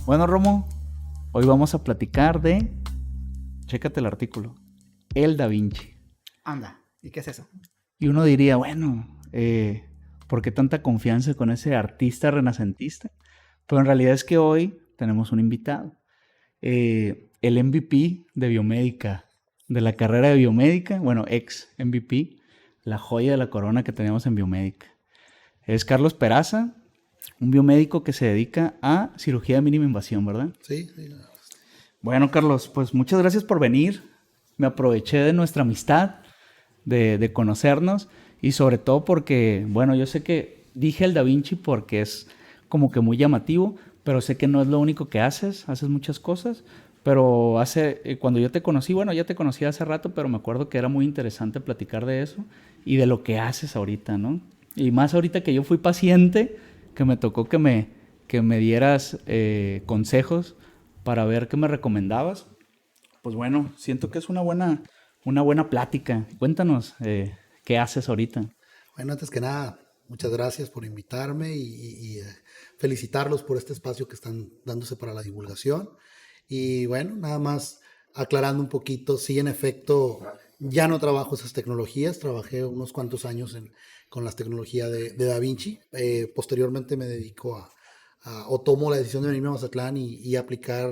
Bueno, Romo, hoy vamos a platicar de, chécate el artículo, el Da Vinci. Anda, ¿y qué es eso? Y uno diría, bueno, ¿por qué tanta confianza con ese artista renacentista? Pero en realidad es que hoy tenemos un invitado, el MVP de biomédica, de la carrera de biomédica, bueno, ex MVP, la joya de la corona que tenemos en biomédica. Es Carlos Peraza, un biomédico que se dedica a cirugía de mínima invasión, ¿verdad? Sí, sí. Bueno, Carlos, pues muchas gracias por venir. Me aproveché de nuestra amistad, de conocernos y sobre todo porque, bueno, yo sé que dije el Da Vinci porque es como que muy llamativo, pero sé que no es lo único que haces muchas cosas. Pero cuando yo te conocí, bueno, ya te conocí hace rato, pero me acuerdo que era muy interesante platicar de eso y de lo que haces ahorita, ¿no? Y más ahorita que yo fui paciente, que me tocó que me dieras consejos para ver qué me recomendabas. Pues bueno, siento que es una buena plática. Cuéntanos, ¿qué haces ahorita? Bueno, antes que nada, muchas gracias por invitarme felicitarlos por este espacio que están dándose para la divulgación. Y bueno, nada más aclarando un poquito, sí, en efecto, ya no trabajo esas tecnologías, trabajé unos cuantos años con las tecnologías de Da Vinci. Posteriormente me dedico o tomo la decisión de venirme a Mazatlán y aplicar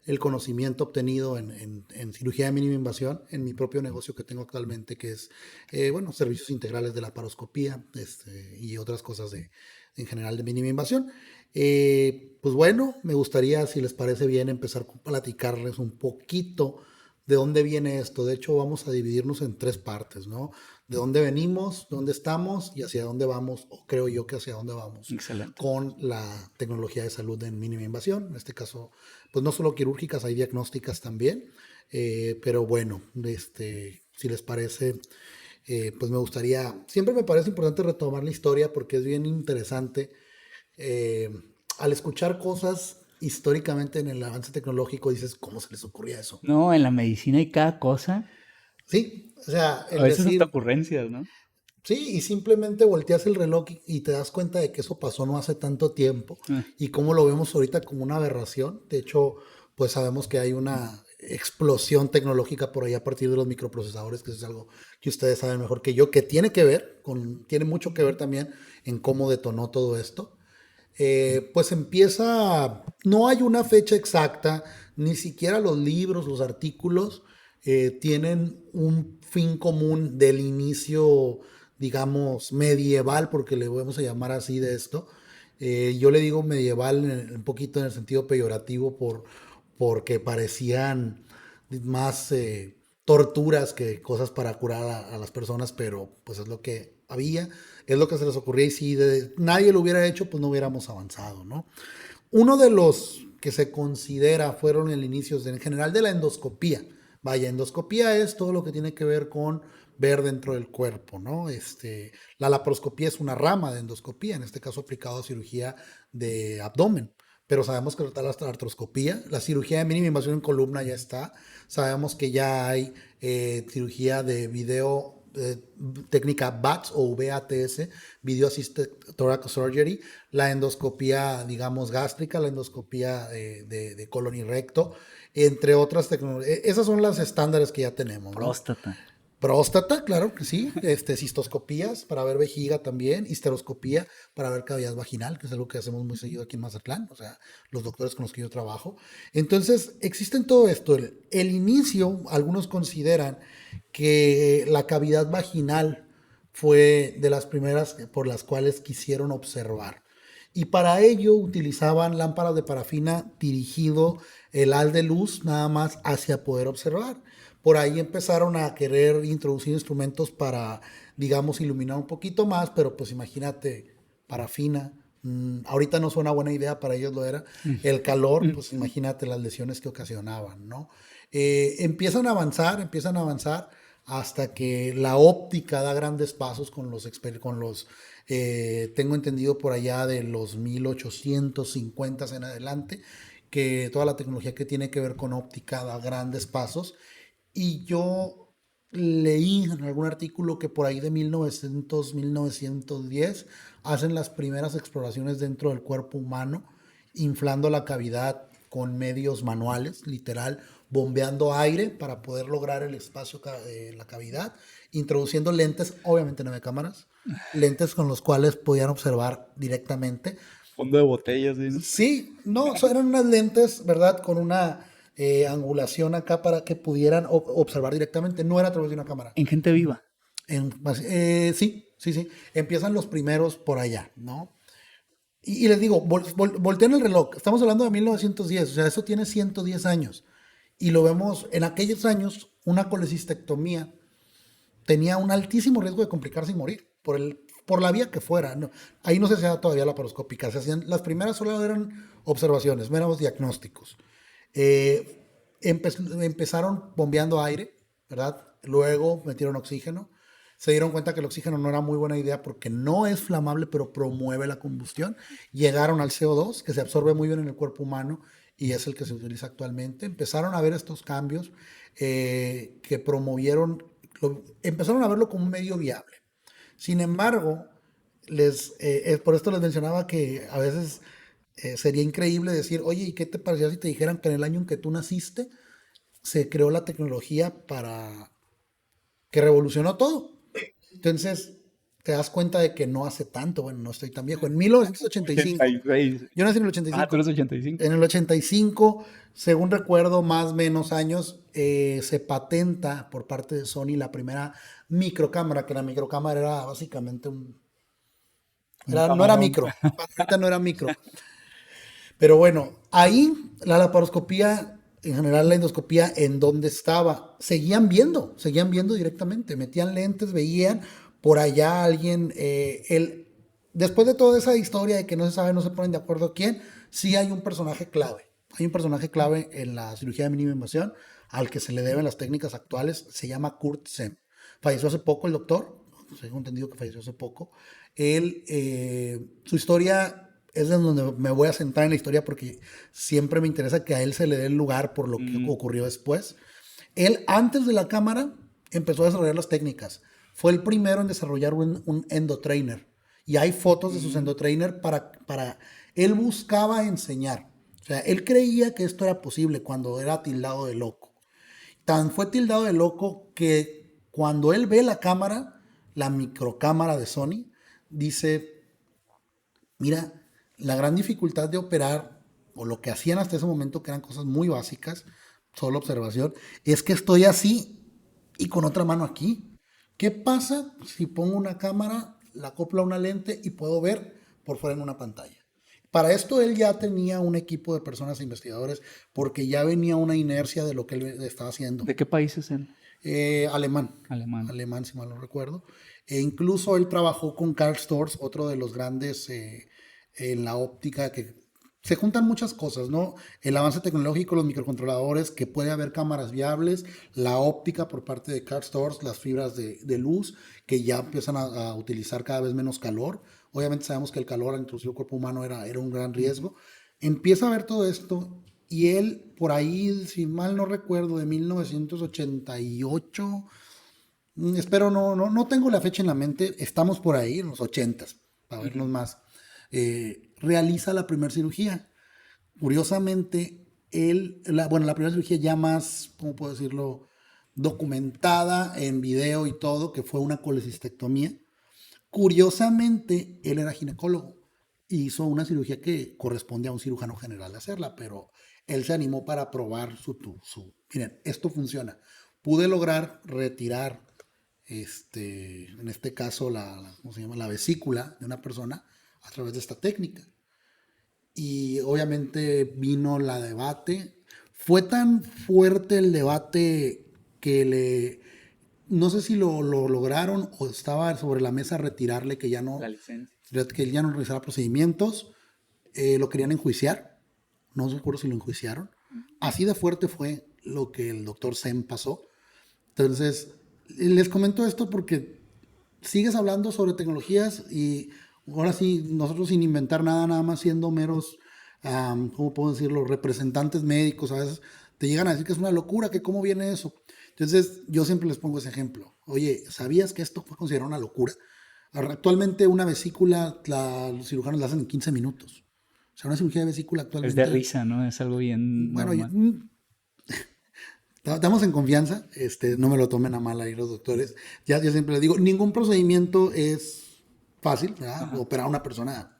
el conocimiento obtenido en cirugía de mínima invasión en mi propio negocio que tengo actualmente, que es, bueno, servicios integrales de la laparoscopía y otras cosas en general de mínima invasión. Pues bueno, me gustaría, si les parece bien, empezar a platicarles un poquito de dónde viene esto. De hecho, vamos a dividirnos en tres partes, ¿no? De dónde venimos, dónde estamos y hacia dónde vamos, o creo yo que hacia dónde vamos Excelente. con la tecnología de salud en mínima invasión. En este caso, pues no solo quirúrgicas, hay diagnósticas también. Pero bueno, si les parece, pues me gustaría, siempre me parece importante retomar la historia porque es bien interesante. eh, Al escuchar cosas históricamente en el avance tecnológico, dices, ¿cómo se les ocurría eso? No, en la medicina hay cada cosa, Sí, o sea, a el veces hasta decir, ocurrencias, ¿no? sí, y simplemente volteas el reloj y te das cuenta de que eso pasó no hace tanto tiempo Ah, y cómo lo vemos ahorita como una aberración. De hecho, pues sabemos que hay una explosión tecnológica por ahí a partir de los microprocesadores, que es algo que ustedes saben mejor que yo, que tiene mucho que ver también en cómo detonó todo esto. Pues no hay una fecha exacta, ni siquiera los libros, los artículos tienen un fin común del inicio, digamos, medieval, porque le vamos a llamar así de esto. Yo le digo medieval un poquito en el sentido peyorativo porque parecían más torturas que cosas para curar a las personas, pero pues es lo que había, es lo que se les ocurría y si nadie lo hubiera hecho, pues no hubiéramos avanzado, ¿no? Uno de los que se considera fueron el inicio en general de la endoscopía. Vaya, endoscopía es todo lo que tiene que ver con ver dentro del cuerpo, ¿no? La laparoscopía es una rama de endoscopía, en este caso aplicado a cirugía de abdomen. Pero sabemos que está la artroscopía, la cirugía de mínima invasión en columna ya está. Sabemos que ya hay cirugía de video, técnica VATS o VATS, Video Assisted Thoracic Surgery, la endoscopía, digamos, gástrica, la endoscopía de colon y recto, entre otras tecnologías. Esas son las estándares que ya tenemos, ¿no? próstata. Próstata, claro que sí, cistoscopías para ver vejiga también, histeroscopía para ver cavidad vaginal, que es algo que hacemos muy seguido aquí en Mazatlán, o sea, los doctores con los que yo trabajo. Entonces, existen todo esto. El inicio, algunos consideran que la cavidad vaginal fue de las primeras por las cuales quisieron observar. Y para ello utilizaban lámparas de parafina dirigido el haz de luz nada más hacia poder observar. Por ahí empezaron a querer introducir instrumentos para, digamos, iluminar un poquito más, pero pues imagínate, parafina. Ahorita no suena buena idea, para ellos lo era. El calor, pues imagínate las lesiones que ocasionaban, ¿no? Empiezan a avanzar hasta que la óptica da grandes pasos tengo entendido por allá de los 1850 en adelante, que toda la tecnología que tiene que ver con óptica da grandes pasos. Y yo leí en algún artículo que por ahí de 1910 hacen las primeras exploraciones dentro del cuerpo humano inflando la cavidad con medios manuales, literal, bombeando aire para poder lograr el espacio en la cavidad, introduciendo lentes, obviamente no había cámaras, lentes con los cuales podían observar directamente. Fondo de botellas, ¿sí, no? Sí, no, eran unas lentes, ¿verdad? Con una angulación acá para que pudieran observar directamente, no era a través de una cámara. En gente viva. Sí, sí, sí. Empiezan los primeros por allá, ¿no? Y les digo, voltean el reloj. Estamos hablando de 1910, o sea, eso tiene 110 años. Y lo vemos, en aquellos años, una colecistectomía tenía un altísimo riesgo de complicarse y morir por la vía que fuera. No, ahí no se hacía todavía laparoscópica. Las primeras solo eran observaciones, meros diagnósticos. Empezaron bombeando aire, ¿verdad? Luego metieron oxígeno. Se dieron cuenta que el oxígeno no era muy buena idea porque no es flamable, pero promueve la combustión. Llegaron al CO2, que se absorbe muy bien en el cuerpo humano y es el que se utiliza actualmente. Empezaron a ver estos cambios que promovieron, empezaron a verlo como un medio viable. Sin embargo, por esto les mencionaba que a veces sería increíble decir, oye, ¿y qué te parecía si te dijeran que en el año en que tú naciste se creó la tecnología para que revolucionó todo? Entonces, te das cuenta de que no hace tanto, bueno, no estoy tan viejo. En 1985, 86. yo nací en el Ah, tú 85. eres 85. En el 85, según recuerdo, más o menos años, se patenta por parte de Sony la primera microcámara, que la microcámara era básicamente Un no era camarón. micro, ahorita no era micro. Pero bueno, ahí la laparoscopía, en general la endoscopía, ¿en dónde estaba? Seguían viendo directamente, metían lentes, veían por allá alguien, después de toda esa historia de que no se sabe, no se ponen de acuerdo quién, sí hay un personaje clave. Hay un personaje clave en la cirugía de mínima invasión al que se le deben las técnicas actuales, se llama Kurt Sem. Falleció hace poco el doctor, tengo entendido que falleció hace poco. Su historia es en donde me voy a centrar en la historia porque siempre me interesa que a él se le dé el lugar por lo que ocurrió después. Él, antes de la cámara, empezó a desarrollar las técnicas. Fue el primero en desarrollar un endotrainer. Y hay fotos de sus endotrainer para... Él buscaba enseñar. O sea, él creía que esto era posible cuando era tildado de loco. Tan fue tildado de loco que cuando él ve la cámara, la microcámara de Sony, dice, mira, la gran dificultad de operar, o lo que hacían hasta ese momento, que eran cosas muy básicas, solo observación, es que estoy así y con otra mano aquí. ¿Qué pasa si pongo una cámara, la acoplo a una lente y puedo ver por fuera en una pantalla? Para esto él ya tenía un equipo de personas e investigadores porque ya venía una inercia de lo que él estaba haciendo. ¿De qué país es él? Alemán. Alemán. Alemán, si mal no recuerdo. E incluso él trabajó con Karl Storz, otro de los grandes en la óptica, que se juntan muchas cosas, ¿no? El avance tecnológico, los microcontroladores, que puede haber cámaras viables, la óptica por parte de Karl Storz, las fibras de luz, que ya empiezan a utilizar cada vez menos calor. Obviamente sabemos que el calor al introducir el cuerpo humano era un gran riesgo. Empieza a ver todo esto y él, por ahí, si mal no recuerdo, de 1988, espero no tengo la fecha en la mente, estamos por ahí, en los 80s, para vernos más, realiza la primera cirugía. Curiosamente, la primera cirugía ya más, ¿cómo puedo decirlo?, documentada en video y todo, que fue una colecistectomía. Curiosamente, él era ginecólogo. Hizo una cirugía que corresponde a un cirujano general hacerla, pero él se animó para probar miren, esto funciona. Pude lograr retirar, en este caso, ¿cómo se llama? La vesícula de una persona a través de esta técnica. Y obviamente vino la debate. Fue tan fuerte el debate que no sé si lo lograron o estaba sobre la mesa retirarle que ya no, La licencia. que él ya no realizaba procedimientos. Lo querían enjuiciar. No recuerdo si lo enjuiciaron. Así de fuerte fue lo que el doctor Sem pasó. Entonces, les comento esto porque sigues hablando sobre tecnologías y ahora sí, nosotros sin inventar nada más siendo meros, ¿cómo puedo decirlo?, representantes médicos, a veces te llegan a decir que es una locura, que cómo viene eso. Entonces, yo siempre les pongo ese ejemplo. Oye, ¿sabías que esto fue considerado una locura? Actualmente una vesícula, los cirujanos la hacen en 15 minutos. O sea, una cirugía de vesícula Es de actualmente, risa, ¿no? Es algo bien bueno, normal. estamos en confianza, no me lo tomen a mal ahí los doctores. Ya yo siempre les digo, ningún procedimiento es fácil, ¿verdad? Ajá. Operar a una persona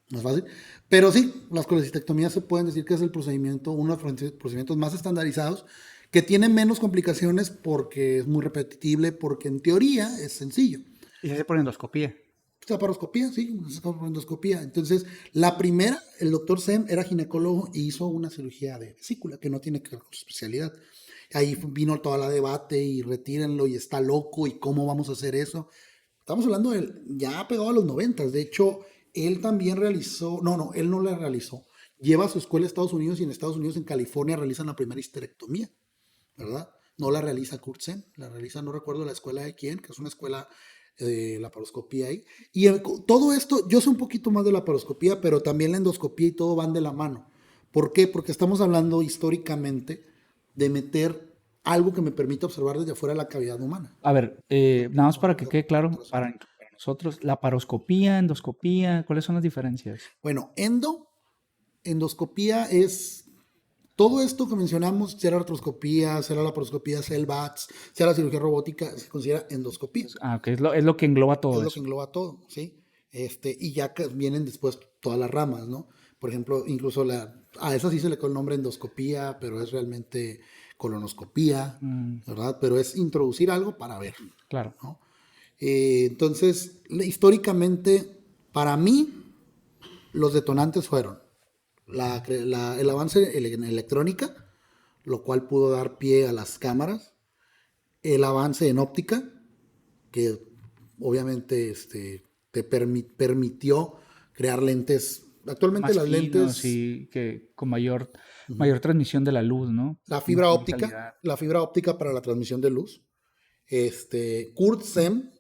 no es fácil, pero sí, las colecistectomías se pueden decir que es el procedimiento, uno de los procedimientos más estandarizados, que tiene menos complicaciones porque es muy repetible, porque en teoría es sencillo. Y se hace por endoscopía. Laparoscopía, sí, endoscopía. Entonces, la primera, el doctor Sem era ginecólogo y hizo una cirugía de vesícula, que no tiene que ver con su especialidad. Ahí vino toda la debate y retírenlo y está loco y cómo vamos a hacer eso. Estamos hablando de él, ya pegado a los 90. De hecho, él también realizó, no, él no la realizó. Lleva su escuela a Estados Unidos y en Estados Unidos, en California, realizan la primera histerectomía, ¿verdad? No la realiza Kurt Sen, la realiza, no recuerdo la escuela de quién, que es una escuela de laparoscopía ahí. Y todo esto, yo sé un poquito más de laparoscopía, pero también la endoscopía y todo van de la mano. ¿Por qué? Porque estamos hablando históricamente de meter algo que me permita observar desde afuera la cavidad humana. A ver, nada más para que quede claro, para nosotros, la paroscopía, endoscopía, ¿cuáles son las diferencias? Bueno, endoscopía es todo esto que mencionamos, sea la artroscopía, sea la laparoscopía, sea el VATS, sea la cirugía robótica, se considera endoscopía. Ok, es lo que engloba Es todo lo que eso. engloba todo, ¿sí? Y ya que vienen después todas las ramas, ¿no? Por ejemplo, incluso a esa sí se le conoce el nombre endoscopía, pero es realmente colonoscopía, Mm, ¿verdad? Pero es introducir algo para ver, claro. ¿no? Entonces, históricamente, para mí, los detonantes fueron el avance en electrónica, lo cual pudo dar pie a las cámaras, el avance en óptica, que obviamente permitió crear lentes. Actualmente Más las finos lentes, y que con mayor transmisión de la luz, ¿no? la fibra Mejor óptica, calidad. la fibra óptica para la transmisión de luz. Kurt Sem,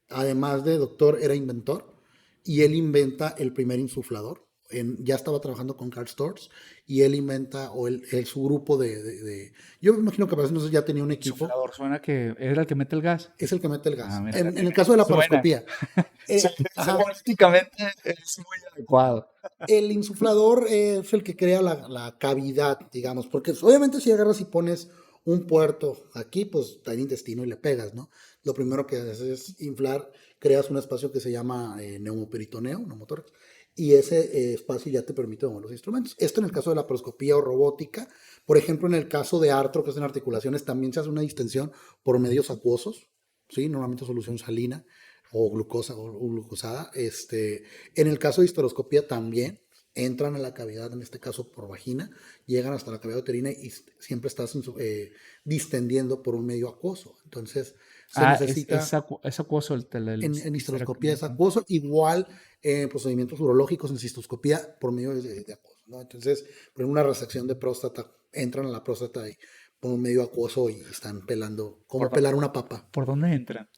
además de doctor, era inventor y él inventa el primer insuflador. Ya estaba trabajando con Karl Storz y él inventa, o su grupo yo me imagino que para eso entonces ya tenía un equipo, Insuflador, suena que era el que mete el gas. es el que mete el Ah, gas. mira, En el caso de la suena. paroscopía, ajá, Semánticamente es muy adecuado. el insuflador es el que crea la cavidad, digamos, porque obviamente si agarras y pones un puerto aquí, pues está el intestino y le pegas, ¿no? Lo primero que haces es inflar, creas un espacio que se llama neumoperitoneo, neumotórax, y ese espacio ya te permite mover los instrumentos. Esto en el caso de la paroscopía o robótica. Por ejemplo, en el caso de artro, que es en articulaciones, también se hace una distensión por medios acuosos, ¿sí? Normalmente solución salina o glucosa o glucosada. En el caso de histeroscopía también entran a la cavidad, en este caso por vagina, llegan hasta la cavidad uterina y siempre estás distendiendo por un medio acuoso. Entonces se necesita, Es acuoso en histeroscopía histerectomía, es sí. acuoso, igual en procedimientos urológicos en cistoscopía por medio de acuoso, ¿no? Entonces, por ejemplo, una resección de próstata, entran a la próstata y por un medio acuoso y están pelando, ¿Por, como dó- pelar una papa por dónde entran?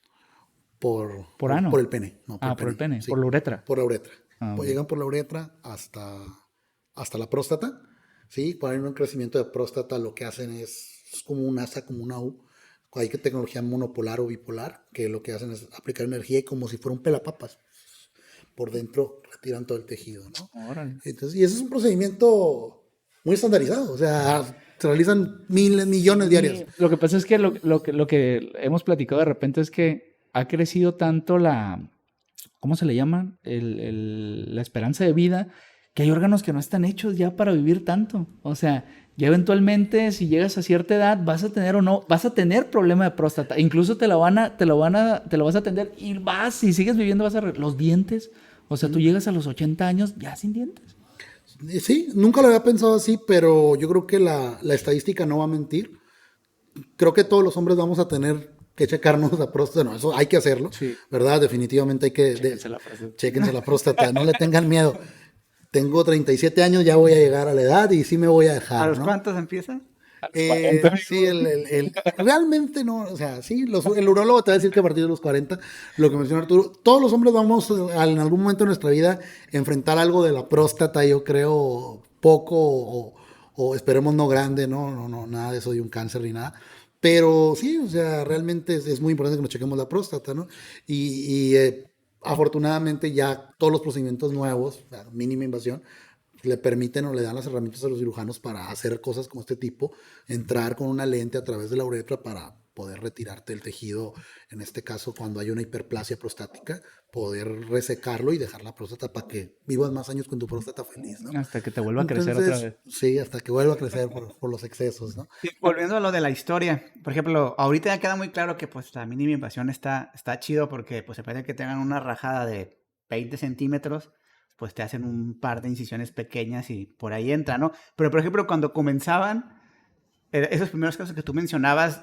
por, ¿Por por, por ano? el pene, no, por Ah, el por el pene, pene, por sí, la uretra. por la uretra. Ah, Pues ok. llegan por la uretra hasta la próstata, ¿sí? Cuando hay un crecimiento de próstata, lo que hacen es como un asa, como una U. Hay que tecnología monopolar o bipolar, que lo que hacen es aplicar energía y como si fuera un pelapapas, por dentro retiran todo el tejido, ¿no? Órale. Entonces, y ese es un procedimiento muy estandarizado, o sea, se realizan miles, millones diarios. Sí, lo que pasa es que lo que hemos platicado de repente es que ha crecido tanto ¿cómo se le llama? La esperanza de vida, que hay órganos que no están hechos ya para vivir tanto. O sea, ya eventualmente si llegas a cierta edad vas a tener o no, vas a tener problema de próstata. Incluso te lo vas a atender y si sigues viviendo los dientes. O sea, tú llegas a los 80 años ya sin dientes. Sí, nunca lo había pensado así, pero yo creo que la estadística no va a mentir. Creo que todos los hombres vamos a tener que checarnos la próstata. No, eso hay que hacerlo, Sí. ¿verdad? Definitivamente hay que... Chéquense la frase. chéquense la próstata, no le tengan miedo. Tengo 37 años, ya voy a llegar a la edad y sí me voy a ¿A dejar, los ¿no? cuántos empieza? A los 40, Sí, realmente no, o sea, sí, el urólogo te va a decir que a partir de los 40, lo que menciona Arturo, todos los hombres vamos en algún momento de nuestra vida a enfrentar algo de la próstata, yo creo, poco o esperemos no grande, no, nada de eso de un cáncer ni nada. Pero sí, o sea, realmente es muy importante que nos chequemos la próstata, ¿no? Afortunadamente ya todos los procedimientos nuevos, mínima invasión, le permiten o le dan las herramientas a los cirujanos para hacer cosas como este tipo, entrar con una lente a través de la uretra para poder retirarte el tejido, en este caso cuando hay una hiperplasia prostática, poder resecarlo y dejar la próstata para que vivas más años con tu próstata feliz, ¿no? Hasta que te vuelva a crecer otra Entonces, vez. sí, hasta que vuelva a crecer por los excesos, ¿no? Sí, volviendo a lo de la historia, por ejemplo, ahorita ya queda muy claro que pues la mínima invasión está chido porque pues se parece que tengan una rajada de 20 centímetros, pues te hacen un par de incisiones pequeñas y por ahí entra, ¿no? Pero por ejemplo, cuando comenzaban, esos primeros casos que tú mencionabas,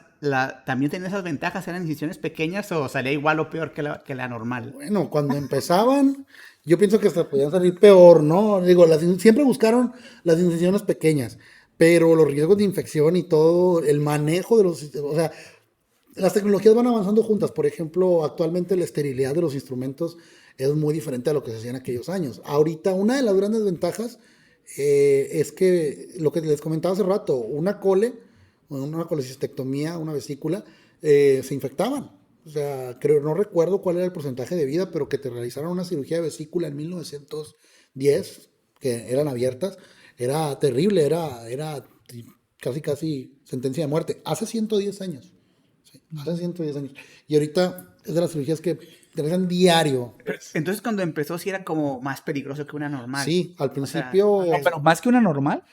¿también tenían esas ventajas? ¿Eran incisiones pequeñas o salía igual o peor que la normal? Bueno, cuando empezaban, yo pienso que hasta podían salir peor, ¿no? Digo, siempre buscaron las incisiones pequeñas, pero los riesgos de infección y todo, el manejo de los, o sea, las tecnologías van avanzando juntas. Por ejemplo, actualmente la esterilidad de los instrumentos es muy diferente a lo que se hacía en aquellos años. Ahorita, una de las grandes ventajas es que lo que les comentaba hace rato, una colecistectomía, una vesícula, se infectaban. O sea, creo, no recuerdo cuál era el porcentaje de vida, pero que te realizaron una cirugía de vesícula en 1910, que eran abiertas, era terrible, era casi sentencia de muerte. Hace 110 años. Sí, hace 110 años. Y ahorita es de las cirugías que te realizan diario. Entonces cuando empezó sí era como más peligroso que una normal. Sí, al O sea, principio No, pero más que una normal.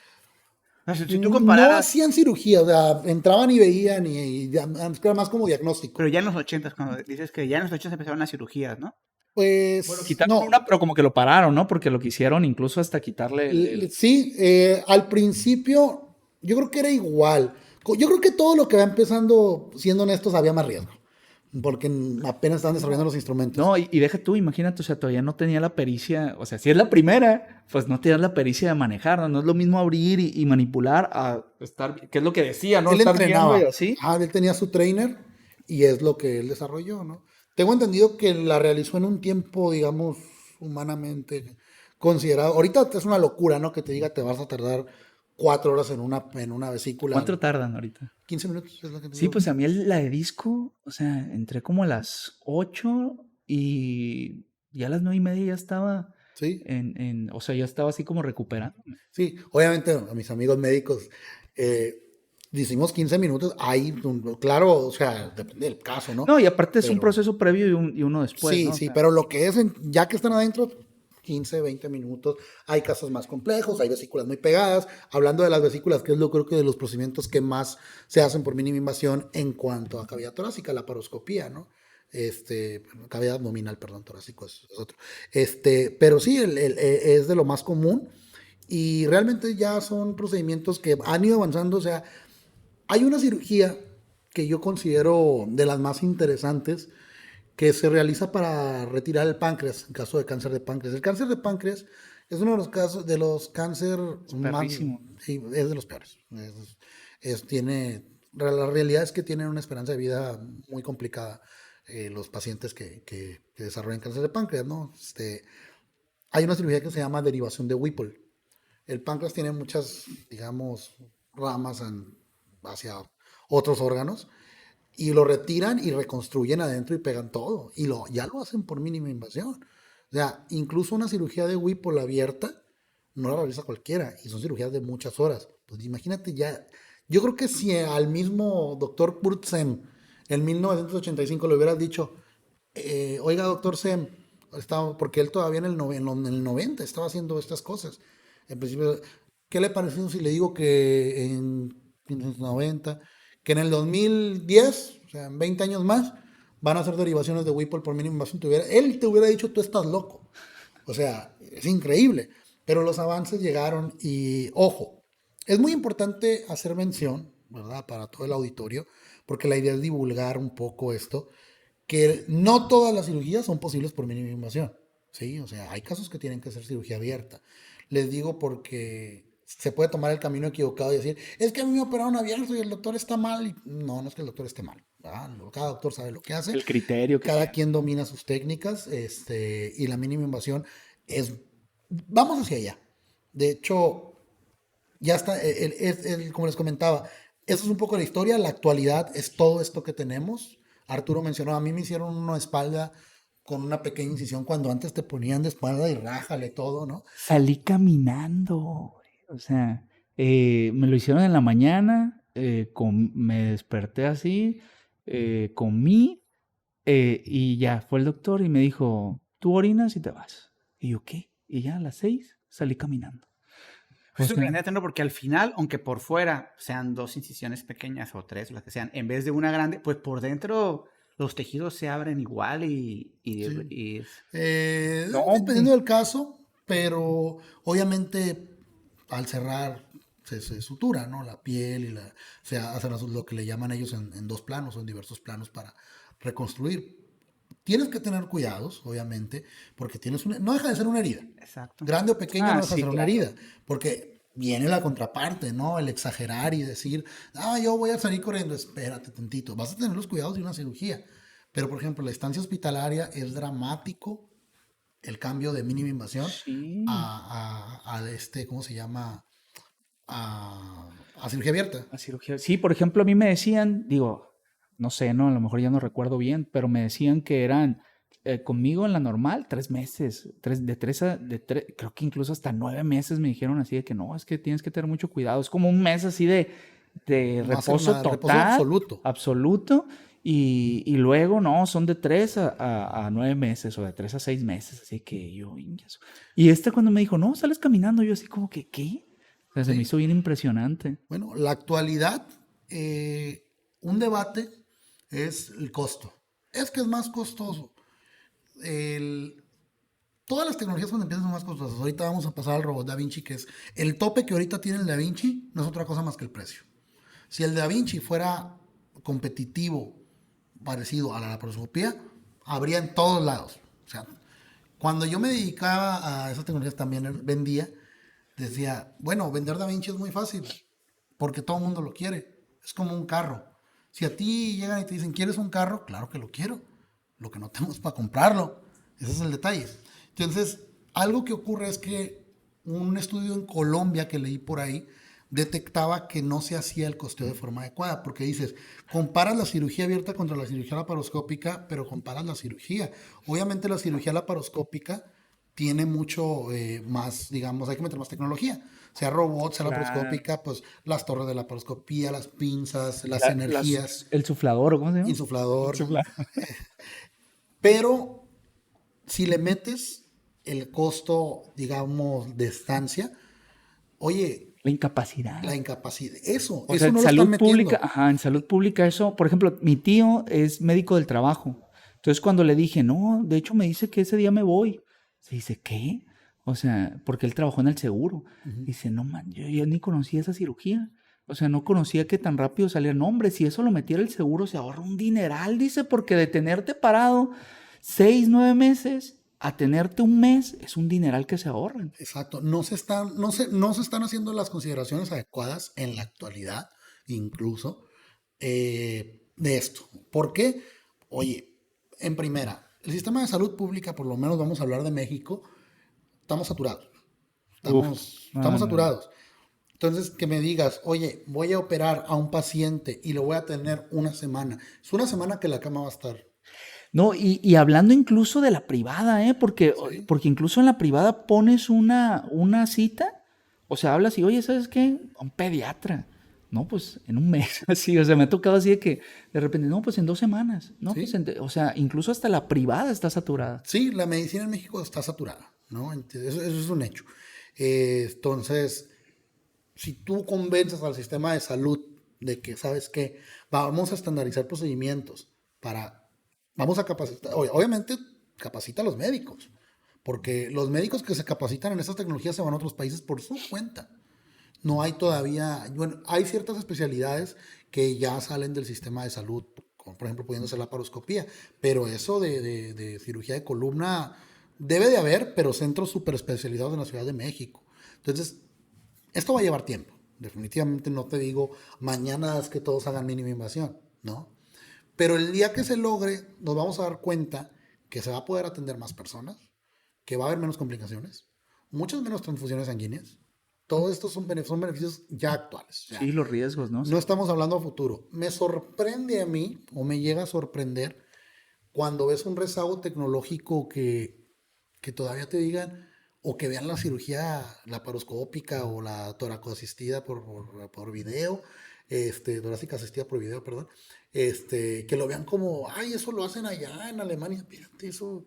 si tú no compararas, hacían cirugía, o sea, entraban y veían y era más como diagnóstico. pero ya en los 80, cuando dices que ya en los 80 empezaron las cirugías, ¿no? Pues Quitaron no, una, pero como que lo pararon, ¿no? Porque lo quisieron incluso hasta quitarle sí, al principio yo creo que era igual. Yo creo que todo lo que va empezando, siendo honestos, había más riesgo, porque apenas estaban desarrollando los instrumentos. No, y deja tú, imagínate, o sea, todavía no tenía la pericia, o sea, si es la primera, pues no tenías la pericia de manejar, ¿no? No es lo mismo abrir y manipular a estar, que es lo que decía, ¿no? Él Estar entrenaba, viendo y así. él tenía su trainer y es lo que él desarrolló, ¿no? Tengo entendido que la realizó en un tiempo, digamos, humanamente considerado. Ahorita es una locura, ¿no? Que te diga te vas a tardar 4 horas en una vesícula. ¿Cuánto tardan ahorita? 15 minutos es lo que te Sí, digo. pues a mí la de disco, o sea, entré como a las 8 y ya a las 9:30 ya estaba Sí, o sea, ya estaba así como recuperando. sí. Obviamente a mis amigos médicos decimos 15 minutos. Ahí, claro, o sea, depende del caso, ¿no? No, y aparte es un Pero proceso previo y uno después, sí, ¿no? O sí, sea, pero lo que es, ya que están adentro, 15, 20 minutos, hay casos más complejos, hay vesículas muy pegadas. Hablando de las vesículas, que es lo creo que de los procedimientos que más se hacen por mínima invasión en cuanto a cavidad torácica, la paroscopía, ¿no? Cavidad abdominal, perdón, torácico es otro. Pero sí, es de lo más común y realmente ya son procedimientos que han ido avanzando. O sea, hay una cirugía que yo considero de las más interesantes que se realiza para retirar el páncreas en caso de cáncer de páncreas. El cáncer de páncreas es uno de los casos de los cáncer más, perrísimo. sí, es de los peores. La realidad es que tienen una esperanza de vida muy complicada los pacientes que desarrollan cáncer de páncreas, ¿no? Hay una cirugía que se llama derivación de Whipple. El páncreas tiene muchas, digamos, ramas hacia otros órganos y lo retiran y reconstruyen adentro y pegan todo. Y ya lo hacen por mínima invasión. O sea, incluso una cirugía de Whipple abierta no la realiza cualquiera y son cirugías de muchas horas. Pues imagínate ya. Yo creo que si al mismo doctor Kurt Sem en 1985 le hubieras dicho, oiga, doctor Sem, porque él todavía en el 90 estaba haciendo estas cosas. En principio, ¿qué le pareció si le digo que en los 90, que en el 2010, o sea, en 20 años más, van a hacer derivaciones de Whipple por mínima invasión? Él te hubiera dicho, tú estás loco. O sea, es increíble. Pero los avances llegaron y, ojo, es muy importante hacer mención, ¿verdad? Para todo el auditorio, porque la idea es divulgar un poco esto, que no todas las cirugías son posibles por mínima invasión, ¿sí? O sea, hay casos que tienen que hacer cirugía abierta. Les digo porque se puede tomar el camino equivocado y decir, es que a mí me operaron abierto y el doctor está mal. No, no es que el doctor esté mal, ¿verdad? Cada doctor sabe lo que hace. el criterio que Cada sea. quien domina sus técnicas, y la mínima invasión es, vamos hacia allá. De hecho, ya está, como les comentaba, eso es un poco la historia. La actualidad es todo esto que tenemos. Arturo mencionó, a mí me hicieron una espalda con una pequeña incisión cuando antes te ponían de espalda y rájale todo, ¿no? Salí caminando, güey. O sea, me lo hicieron en la mañana, me desperté así, comí y ya fue el doctor y me dijo, tú orinas y te vas. Y yo, ¿qué? Y ya a las 6 salí caminando. Pues O es sea, sorprendente, ¿no? Porque al final, aunque por fuera sean 2 incisiones pequeñas o 3, o las que sean, en vez de una grande, pues por dentro los tejidos se abren igual Sí. y no, Dependiendo del caso, pero obviamente al cerrar se sutura, ¿no? La piel se hace lo que le llaman ellos en dos planos o en diversos planos para reconstruir. Tienes que tener cuidados, obviamente, porque no deja de ser una herida. exacto. Grande o pequeña no deja de sí, ser una claro. herida, porque viene la contraparte, ¿no? El exagerar y decir, yo voy a salir corriendo, espérate tantito, vas a tener los cuidados de una cirugía. Pero, por ejemplo, la estancia hospitalaria es dramático el cambio de mínima invasión Sí. ¿cómo se llama? A cirugía abierta. La cirugía. Sí, por ejemplo, a mí me decían, digo, no sé, no, a lo mejor ya no recuerdo bien, pero me decían que eran conmigo en la normal 3 meses, creo que incluso hasta 9 meses me dijeron así de que no, es que tienes que tener mucho cuidado. Es como un mes así de Más reposo reposo total, absoluto. absoluto, y luego no, son de 3 a 9 meses o de 3 a 6 meses, así que yo, "Ingazo". Y cuando me dijo, no, sales caminando, yo así como que, ¿qué? O sea, se me ¿Sí? hizo bien impresionante. Bueno, la actualidad, un debate es el costo. Es que es más costoso. El, Todas las tecnologías cuando empiezan son más costosas. Ahorita vamos a pasar al robot Da Vinci, que es el tope que ahorita tiene el Da Vinci, no es otra cosa más que el precio. Si el Da Vinci fuera competitivo, parecido a la laparoscopía, habría en todos lados. O sea, cuando yo me dedicaba a esas tecnologías también vendía, decía, bueno, vender Da Vinci es muy fácil, porque todo el mundo lo quiere. Es como un carro. Si a ti llegan y te dicen, ¿quieres un carro? Claro que lo quiero. Lo que no tengo es para comprarlo. Ese es el detalle. Entonces, algo que ocurre es que un estudio en Colombia que leí por ahí detectaba que no se hacía el costeo de forma adecuada, porque dices, comparas la cirugía abierta contra la cirugía laparoscópica, pero comparas la cirugía. Obviamente la cirugía laparoscópica tiene mucho más, digamos, hay que meter más tecnología. Sea robot, sea Claro. laparoscópica, pues las torres de laparoscopía, las pinzas, las La- energías, el suflador, ¿cómo se llama? El insuflador. suflador. Pero si le metes el costo, digamos, de estancia, oye, La incapacidad. la incapacidad, eso O sea, en no lo están salud pública, metiendo. ajá, en salud pública eso, por ejemplo, mi tío es médico del trabajo. Entonces cuando le dije, no, de hecho me dice que ese día me voy. Se dice, ¿qué? O sea, porque él trabajó en el seguro. Dice, no, man, yo ni conocía esa cirugía. O sea, no conocía que tan rápido salía. No, hombre, si eso lo metiera el seguro, se ahorra un dineral, dice, porque de tenerte parado 6, 9 meses a tenerte un mes es un dineral que se ahorran. Exacto, no se están haciendo las consideraciones adecuadas en la actualidad, incluso, de esto. ¿Por qué? Oye, en primera, el sistema de salud pública, por lo menos vamos a hablar de México, estamos saturados. Uf, Estamos saturados. Entonces, que me digas, oye, voy a operar a un paciente y lo voy a tener una semana. Es una semana que la cama va a estar. No, y hablando incluso de la privada, ¿eh? Sí, Porque incluso en la privada pones una cita, o sea, hablas y, oye, ¿sabes qué? A un pediatra. No, pues en un mes, así, o sea, me ha tocado así de que de repente, no, pues en 2 semanas, no, pues, sí. o sea, incluso hasta la privada está saturada. Sí, la medicina en México está saturada, ¿no? Eso es un hecho. Entonces, si tú convences al sistema de salud de que, ¿sabes qué? Vamos a estandarizar procedimientos vamos a capacitar, obviamente capacita a los médicos, porque los médicos que se capacitan en estas tecnologías se van a otros países por su cuenta. No hay todavía, bueno, hay ciertas especialidades que ya salen del sistema de salud, como por ejemplo pudiendo ser la paroscopía, pero eso de cirugía de columna debe de haber, pero centros súper especializados en la Ciudad de México. Entonces, esto va a llevar tiempo. Definitivamente no te digo mañana es que todos hagan mínima invasión, ¿no? Pero el día que se logre, nos vamos a dar cuenta que se va a poder atender más personas, que va a haber menos complicaciones, muchas menos transfusiones sanguíneas. Todos estos son beneficios ya actuales. Sí, los riesgos, ¿no? No estamos hablando a futuro. Me sorprende a mí, o me llega a sorprender, cuando ves un rezago tecnológico que todavía te digan, o que vean la cirugía laparoscópica o la toracoasistida por video, torácica asistida por video, perdón, que lo vean como, ay, eso lo hacen allá en Alemania, fíjate, eso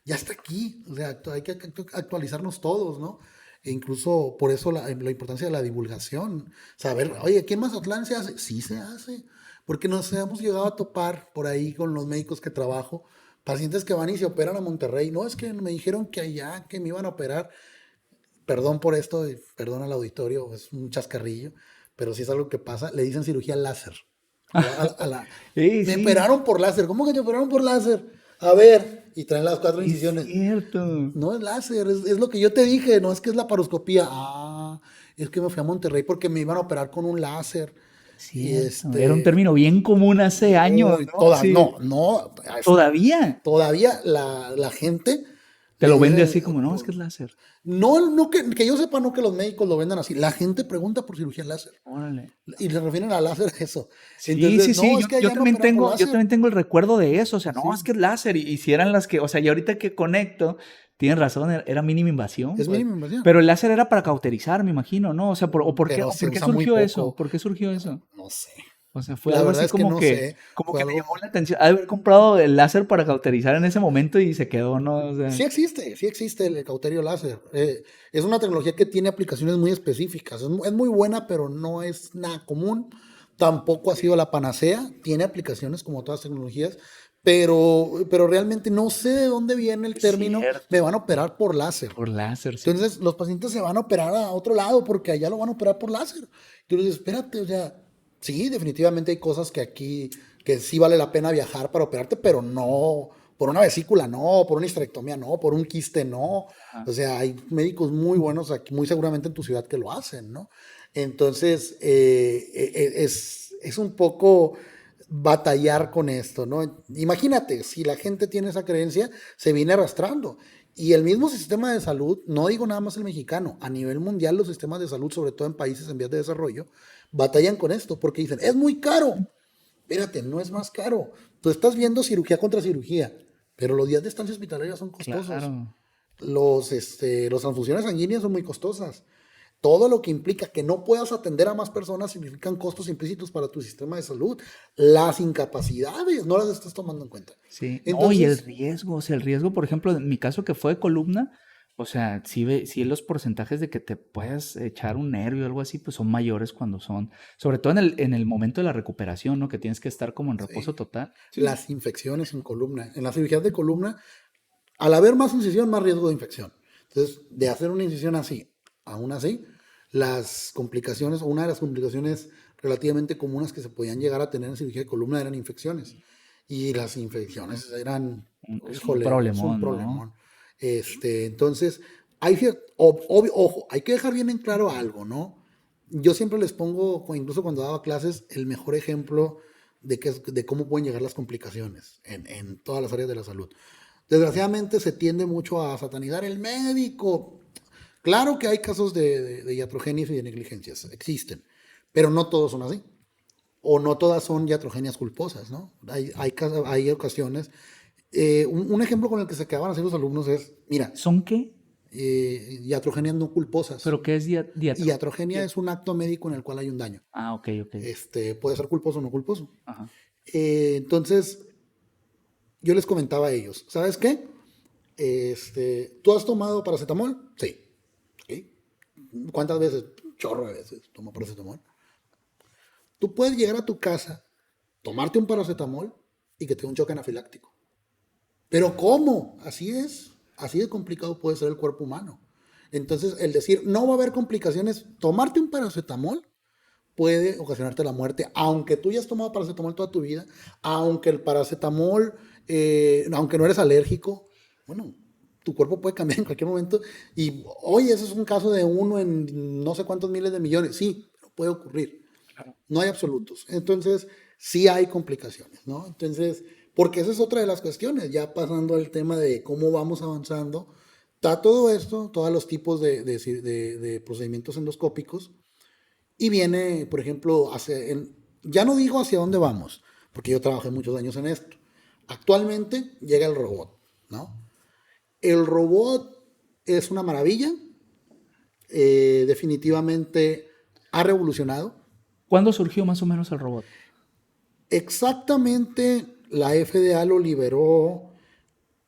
ya está aquí, o sea, hay que actualizarnos todos, ¿no? E incluso por eso la importancia de la divulgación, saber, oye, aquí en Mazatlán se hace, sí se hace, porque nos hemos llegado a topar por ahí con los médicos que trabajo, pacientes que van y se operan a Monterrey, no, es que me dijeron que allá, que me iban a operar, perdón por esto, y perdón al auditorio, es un chascarrillo, pero si es algo que pasa, le dicen cirugía láser. Sí, Me sí, operaron por láser, ¿cómo que te operaron por láser? A ver, y traen las 4 es incisiones. cierto. No es láser, es lo que yo te dije, no es que es la paroscopía. Ah, es que me fui a Monterrey porque me iban a operar con un láser. Y Cierto. Era un término bien común hace años, ¿no? Sí. no, Todavía todavía la gente te le lo vende dice, así como, no, es que es láser. no que yo sepa, no que los médicos lo vendan así, la gente pregunta por cirugía láser Órale. y le refieren a láser a eso. Sí, sí, Entonces, no, sí, es que yo allá me también operan por tengo, yo láser. también tengo el recuerdo de eso, o sea, no, Sí, es que es láser, y si eran las que, o sea, y ahorita que conecto, tienes razón, era mínima invasión, es pues, mínima invasión, pero el láser era para cauterizar, me imagino, ¿no? O sea, pero o se por qué usa muy surgió eso? poco. ¿Por qué surgió eso? No sé. O sea, fue La algo verdad así es que no sé. como Fue que le algo. llamó la atención, ha de haber comprado el láser para cauterizar en ese momento y se quedó, ¿no? O sea, Sí existe el cauterio láser. Es una tecnología que tiene aplicaciones muy específicas. Es muy buena, pero no es nada común. Tampoco ha sido la panacea. Tiene aplicaciones como todas las tecnologías, pero realmente no sé de dónde viene el es término, me cierto, van a operar por láser. por láser, sí. Entonces los pacientes se van a operar a otro lado porque allá lo van a operar por láser. Tú le dices, espérate, o sea, sí, definitivamente hay cosas que aquí, que sí vale la pena viajar para operarte, pero no, por una vesícula no, por una histerectomía no, por un quiste no. Ajá. O sea, hay médicos muy buenos aquí, muy seguramente en tu ciudad que lo hacen, ¿no? Entonces, es un poco batallar con esto, ¿no? Imagínate, si la gente tiene esa creencia, se viene arrastrando. Y el mismo sistema de salud, no digo nada más el mexicano, a nivel mundial los sistemas de salud, sobre todo en países en vías de desarrollo, batallan con esto porque dicen, es muy caro. Espérate, no es más caro. Tú estás viendo cirugía contra cirugía, pero los días de estancia hospitalaria son costosos. Claro. Los transfusiones sanguíneas son muy costosas. Todo lo que implica que no puedas atender a más personas significan costos implícitos para tu sistema de salud. Las incapacidades no las estás tomando en cuenta. Sí, no, y el Entonces, riesgo, o sea, el riesgo, por ejemplo, en mi caso que fue de columna, o sea, sí los porcentajes de que te puedas echar un nervio o algo así, pues son mayores cuando son, sobre todo en el momento de la recuperación, ¿no? Que tienes que estar como en reposo sí, total. Sí, las infecciones en columna. En las cirugías de columna, al haber más incisión, más riesgo de infección. Entonces, de hacer una incisión así, aún así, las complicaciones, o una de las complicaciones relativamente comunes que se podían llegar a tener en cirugía de columna eran infecciones. Y las infecciones eran, es un híjole, es un problemón, ¿no? problemón. Entonces, ojo, hay que dejar bien en claro algo, ¿no? Yo siempre les pongo, incluso cuando daba clases, el mejor ejemplo de cómo pueden llegar las complicaciones en todas las áreas de la salud. Desgraciadamente se tiende mucho a satanizar el médico. Claro que hay casos de iatrogenias y de negligencias, existen, pero no todos son así. O no todas son iatrogenias culposas, ¿no? Hay ocasiones. Un ejemplo con el que se quedaban así los alumnos es, mira, ¿Son qué? iatrogenias no culposas. ¿Pero qué es Iatrogenia es un acto médico en el cual hay un daño. Ah, ok, ok. Puede ser culposo o no culposo. Ajá. Entonces, yo les comentaba a ellos, ¿sabes qué? ¿Tú has tomado paracetamol? Sí. ¿Sí? ¿Cuántas veces? Chorro de veces tomo paracetamol. Tú puedes llegar a tu casa, tomarte un paracetamol y que te dé un choque anafiláctico. ¿Pero cómo? Así es. Así de complicado puede ser el cuerpo humano. Entonces, el decir no va a haber complicaciones, tomarte un paracetamol puede ocasionarte la muerte, aunque tú ya has tomado paracetamol toda tu vida, aunque el paracetamol, aunque no eres alérgico, bueno, tu cuerpo puede cambiar en cualquier momento y, oye, eso es un caso de uno en no sé cuántos miles de millones, sí, pero puede ocurrir, no hay absolutos, entonces sí hay complicaciones, ¿no? Entonces, porque esa es otra de las cuestiones, ya pasando al tema de cómo vamos avanzando, está todo esto, todos los tipos de procedimientos endoscópicos, y viene, por ejemplo, ya no digo hacia dónde vamos, porque yo trabajé muchos años en esto, Actualmente llega el robot, ¿no? El robot es una maravilla, definitivamente ha revolucionado. ¿Cuándo surgió más o menos el robot? Exactamente la FDA lo liberó,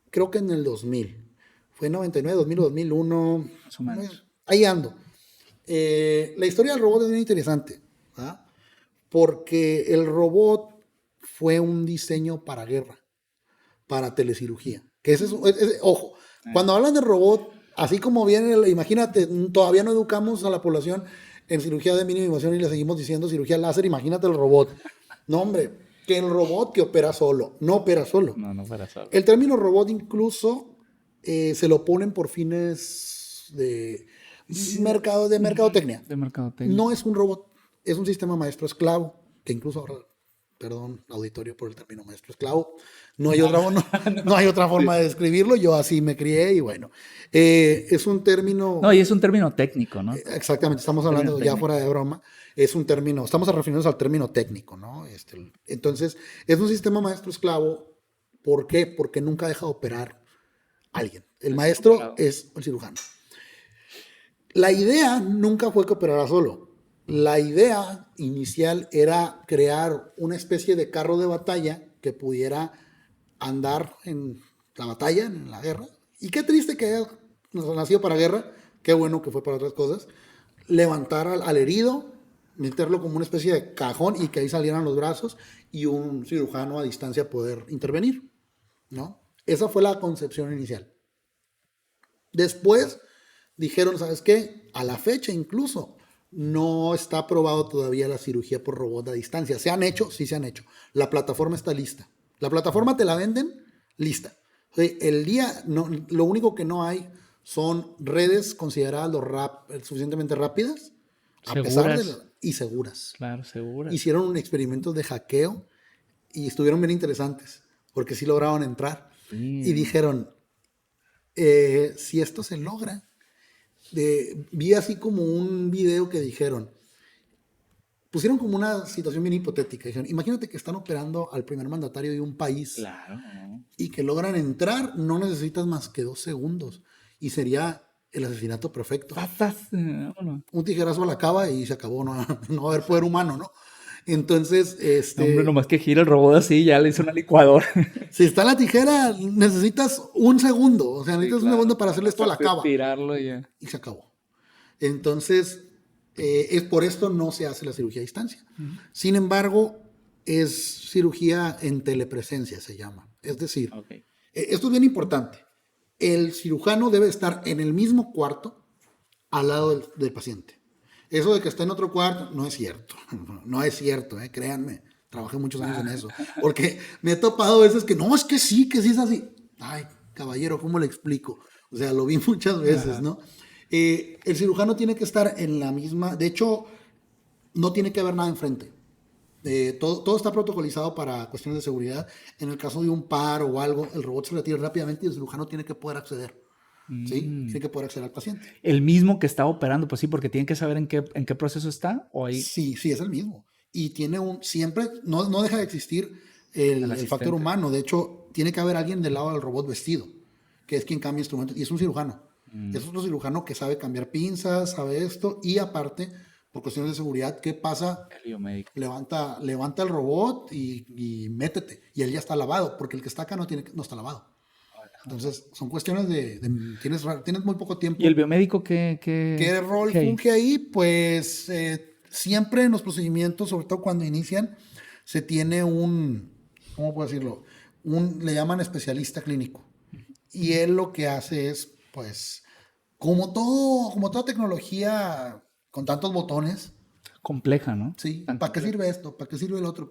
creo que en el 2000. Fue 99, 2000 o 2001. Más o menos. Ahí ando. La historia del robot es bien interesante, ¿verdad? Porque el robot fue un diseño para guerra, para telecirugía. Que ojo, cuando hablan de robot, así como viene, imagínate, todavía no educamos a la población en cirugía de mínima invasión y le seguimos diciendo cirugía láser, imagínate el robot. No, hombre, que el robot que opera solo, no opera solo. No opera solo. El término robot incluso se lo ponen por fines de mercadotecnia. De mercadotecnia. No es un robot, es un sistema maestro esclavo, que incluso ahora, perdón, auditorio por el término maestro esclavo, no hay otra forma de describirlo, yo así me crié y bueno, es un término... No, y es un término técnico, ¿no? Exactamente, estamos hablando ya fuera de broma, es un término, estamos refiriéndonos al término técnico, ¿no? Entonces, es un sistema maestro esclavo, ¿por qué? Porque nunca deja de operar a alguien. El maestro es el cirujano. La idea nunca fue que operara solo. La idea inicial era crear una especie de carro de batalla que pudiera andar en la batalla, en la guerra. Y qué triste que haya nacido para guerra, qué bueno que fue para otras cosas. Levantar al herido, meterlo como una especie de cajón y que ahí salieran los brazos y un cirujano a distancia poder intervenir, ¿no? Esa fue la concepción inicial. Después dijeron, ¿sabes qué? A la fecha incluso no está aprobado todavía la cirugía por robot a distancia. ¿Se han hecho? Sí se han hecho. La plataforma está lista. La plataforma te la venden lista. Lo único que no hay son redes consideradas suficientemente rápidas, y seguras. Claro, seguras. Hicieron experimentos de hackeo y estuvieron bien interesantes, porque sí lograron entrar. Sí. Y dijeron, si esto se logra, vi así como un video que pusieron como una situación bien hipotética. Dijeron, imagínate que están operando al primer mandatario de un país. Claro. Y que logran entrar, no necesitas más que 2 segundos. Y sería el asesinato perfecto. Un tijerazo a la cava y se acabó, no va a haber poder humano, ¿no? Entonces, Hombre, nomás que gira el robot así, ya le hizo una licuadora. Si está la tijera, necesitas 1 segundo. O sea, necesitas 1 segundo para hacerle esto a la cava. Tirarlo ya. Y se acabó. Entonces, es por esto no se hace la cirugía a distancia. Sin embargo, es cirugía en telepresencia, se llama. Es decir, esto es bien importante. El cirujano debe estar en el mismo cuarto al lado del paciente. Eso de que esté en otro cuarto no es cierto. No es cierto, créanme. Trabajé muchos años en eso. Porque me he topado veces que no, es que sí es así. Ay, caballero, ¿cómo le explico? O sea, lo vi muchas veces, ¿no? El cirujano tiene que estar en la misma... De hecho, no tiene que haber nada enfrente. Todo está protocolizado para cuestiones de seguridad. En el caso de un paro o algo, el robot se retira rápidamente y el cirujano tiene que poder acceder. ¿Sí? Tiene que poder acceder al paciente. ¿El mismo que está operando? Pues sí, porque tiene que saber en qué proceso está. ¿O ahí? Sí, es el mismo. Y tiene siempre, no deja de existir el factor humano. De hecho, tiene que haber alguien del lado del robot vestido, que es quien cambia instrumentos. Y es un cirujano. Es otro cirujano que sabe cambiar pinzas, sabe esto. Y aparte, por cuestiones de seguridad, ¿qué pasa? El biomédico. Levanta el robot y métete. Y él ya está lavado, porque el que está acá no está lavado. Entonces, son cuestiones tienes muy poco tiempo. ¿Y el biomédico qué rol funge ahí? Pues siempre en los procedimientos, sobre todo cuando inician, se tiene ¿cómo puedo decirlo? Le llaman especialista clínico. Y él lo que hace es, pues, como toda tecnología con tantos botones. Compleja, ¿no? Sí. ¿Para qué sirve esto? ¿Para qué sirve el otro?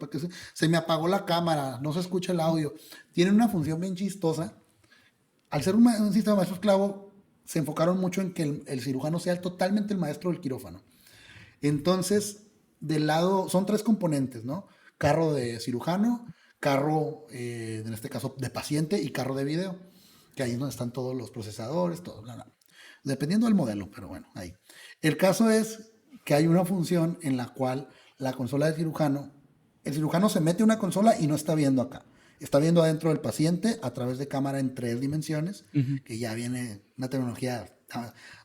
Se me apagó la cámara, no se escucha el audio. Tiene una función bien chistosa. Al ser un sistema maestro esclavo, se enfocaron mucho en que el cirujano sea totalmente el maestro del quirófano. Entonces, del lado, son 3 componentes, ¿no? Carro de cirujano, carro, en este caso, de paciente y carro de video, que ahí es donde están todos los procesadores, todo, bla, bla. Dependiendo del modelo, pero bueno, ahí. El caso es que hay una función en la cual la consola del cirujano, el cirujano se mete una consola y no está viendo acá. está viendo adentro del paciente a través de cámara en 3 dimensiones, que ya viene una tecnología.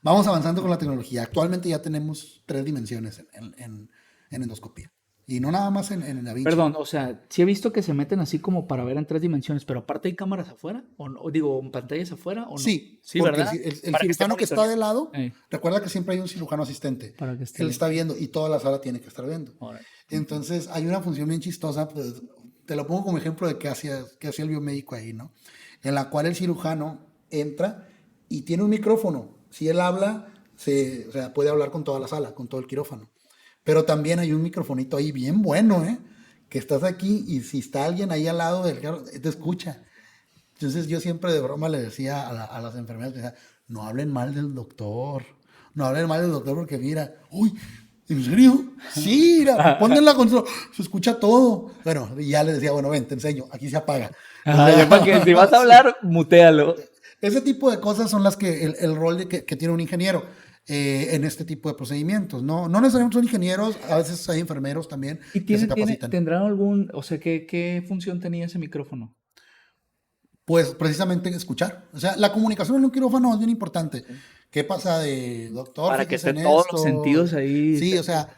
Vamos avanzando con la tecnología. Actualmente ya tenemos 3 dimensiones en endoscopía. Y no nada más en Da Vinci. Perdón, o sea, sí he visto que se meten así como para ver en 3 dimensiones, pero aparte hay cámaras afuera, o digo, pantallas afuera, ¿o no? Sí, Sí, porque ¿verdad? el Para que esté cirujano que está de lado, monitoreando. recuerda que siempre hay un cirujano asistente. Para que esté Él bien. está viendo y toda la sala tiene que estar viendo. Órale. Entonces, hay una función bien chistosa, pues, te lo pongo como ejemplo de qué hacía el biomédico ahí, ¿no? En la cual el cirujano entra y tiene un micrófono. Si él habla, o sea, puede hablar con toda la sala, con todo el quirófano. Pero también hay un microfonito ahí bien bueno, ¿eh? Que estás aquí y si está alguien ahí al lado del carro, te escucha. Entonces yo siempre de broma le decía a las enfermeras, decía, no hablen mal del doctor, no hablen mal del doctor porque mira, uy, ¿en serio? Sí, mira, ponle la consola, se escucha todo. Bueno, y ya le decía, bueno, ven, te enseño, aquí se apaga. Ajá, ya para que si vas a hablar, mutealo. Ese tipo de cosas son las que el rol que tiene un ingeniero en este tipo de procedimientos. No necesariamente son ingenieros, a veces hay enfermeros también ¿Y que se capacitan. tendrán algún, o sea, qué función tenía ese micrófono? Pues precisamente escuchar. O sea, la comunicación en un quirófano es bien importante. ¿Qué pasa de doctor? Para que Fíjese estén en todos los esto. sentidos ahí. Sí, o sea,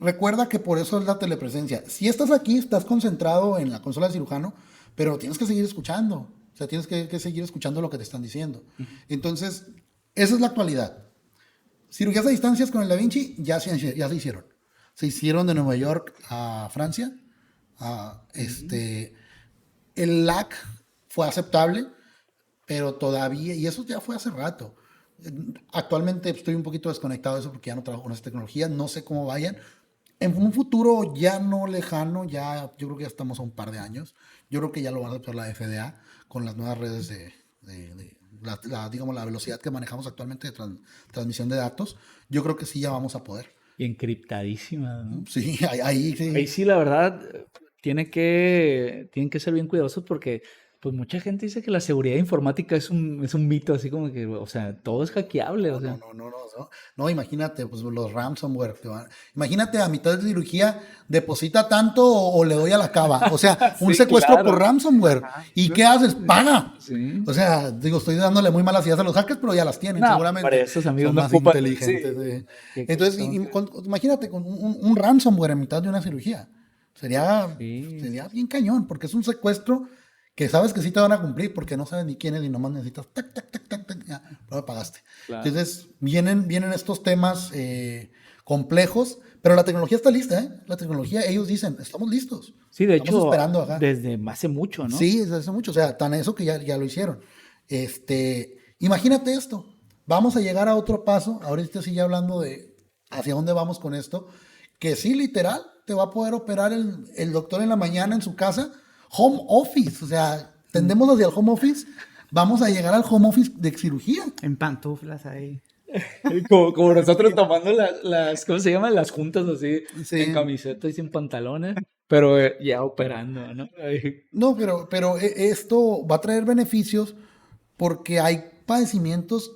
recuerda que por eso es la telepresencia. Si estás aquí, estás concentrado en la consola del cirujano, pero tienes que seguir escuchando. O sea, tienes que seguir escuchando lo que te están diciendo. Entonces, esa es la actualidad. Cirugías a distancias con el Da Vinci ya se hicieron. Se hicieron de Nueva York a Francia. El LAC fue aceptable, pero todavía, y eso ya fue hace rato. Actualmente estoy un poquito desconectado de eso porque ya no trabajo con esa tecnología, no sé cómo vayan. En un futuro ya no lejano, yo creo que ya estamos a un par de años, yo creo que ya lo van a aceptar la FDA con las nuevas redes digamos, la velocidad que manejamos actualmente de transmisión de datos, yo creo que sí ya vamos a poder. Y encriptadísima, ¿no? Sí, ahí sí. Ahí sí, la verdad, tienen que ser bien cuidadosos porque pues mucha gente dice que la seguridad informática es un mito, así como que, o sea, todo es hackeable, o sea. No, imagínate, pues los ransomware. Imagínate a mitad de cirugía, deposita tanto o le doy a la cava. O sea, un Sí, secuestro claro. por ransomware. ¿Y qué haces? Paga. Sí. O sea, digo, estoy dándole muy malas ideas a los hackers, pero ya las tienen, No, seguramente. para esos amigos son no más ocupan- inteligentes. sí. Entonces, imagínate con un ransomware en mitad de una cirugía. Sería bien cañón, porque es un secuestro que sabes que sí te van a cumplir, porque no sabes ni quién es y nomás necesitas tac, tac, tac, tac, tac, ya, no me pagaste. Claro. Entonces, vienen estos temas complejos, pero la tecnología está lista, ¿eh? La tecnología, ellos dicen, estamos listos. Sí, de Estamos hecho, esperando acá. desde hace mucho, ¿no? Sí, desde hace mucho, o sea, tan eso que ya lo hicieron. Imagínate esto, vamos a llegar a otro paso, ahorita sigue hablando de hacia dónde vamos con esto, que sí, literal, te va a poder operar el doctor en la mañana en su casa, home office, o sea, tendemos hacia el home office, vamos a llegar al home office de cirugía. En pantuflas ahí. Como nosotros tomando ¿cómo se llaman? Las juntas así, Sí. en camiseta y sin pantalones, pero ya operando, ¿no? Ay, No, pero esto va a traer beneficios porque hay padecimientos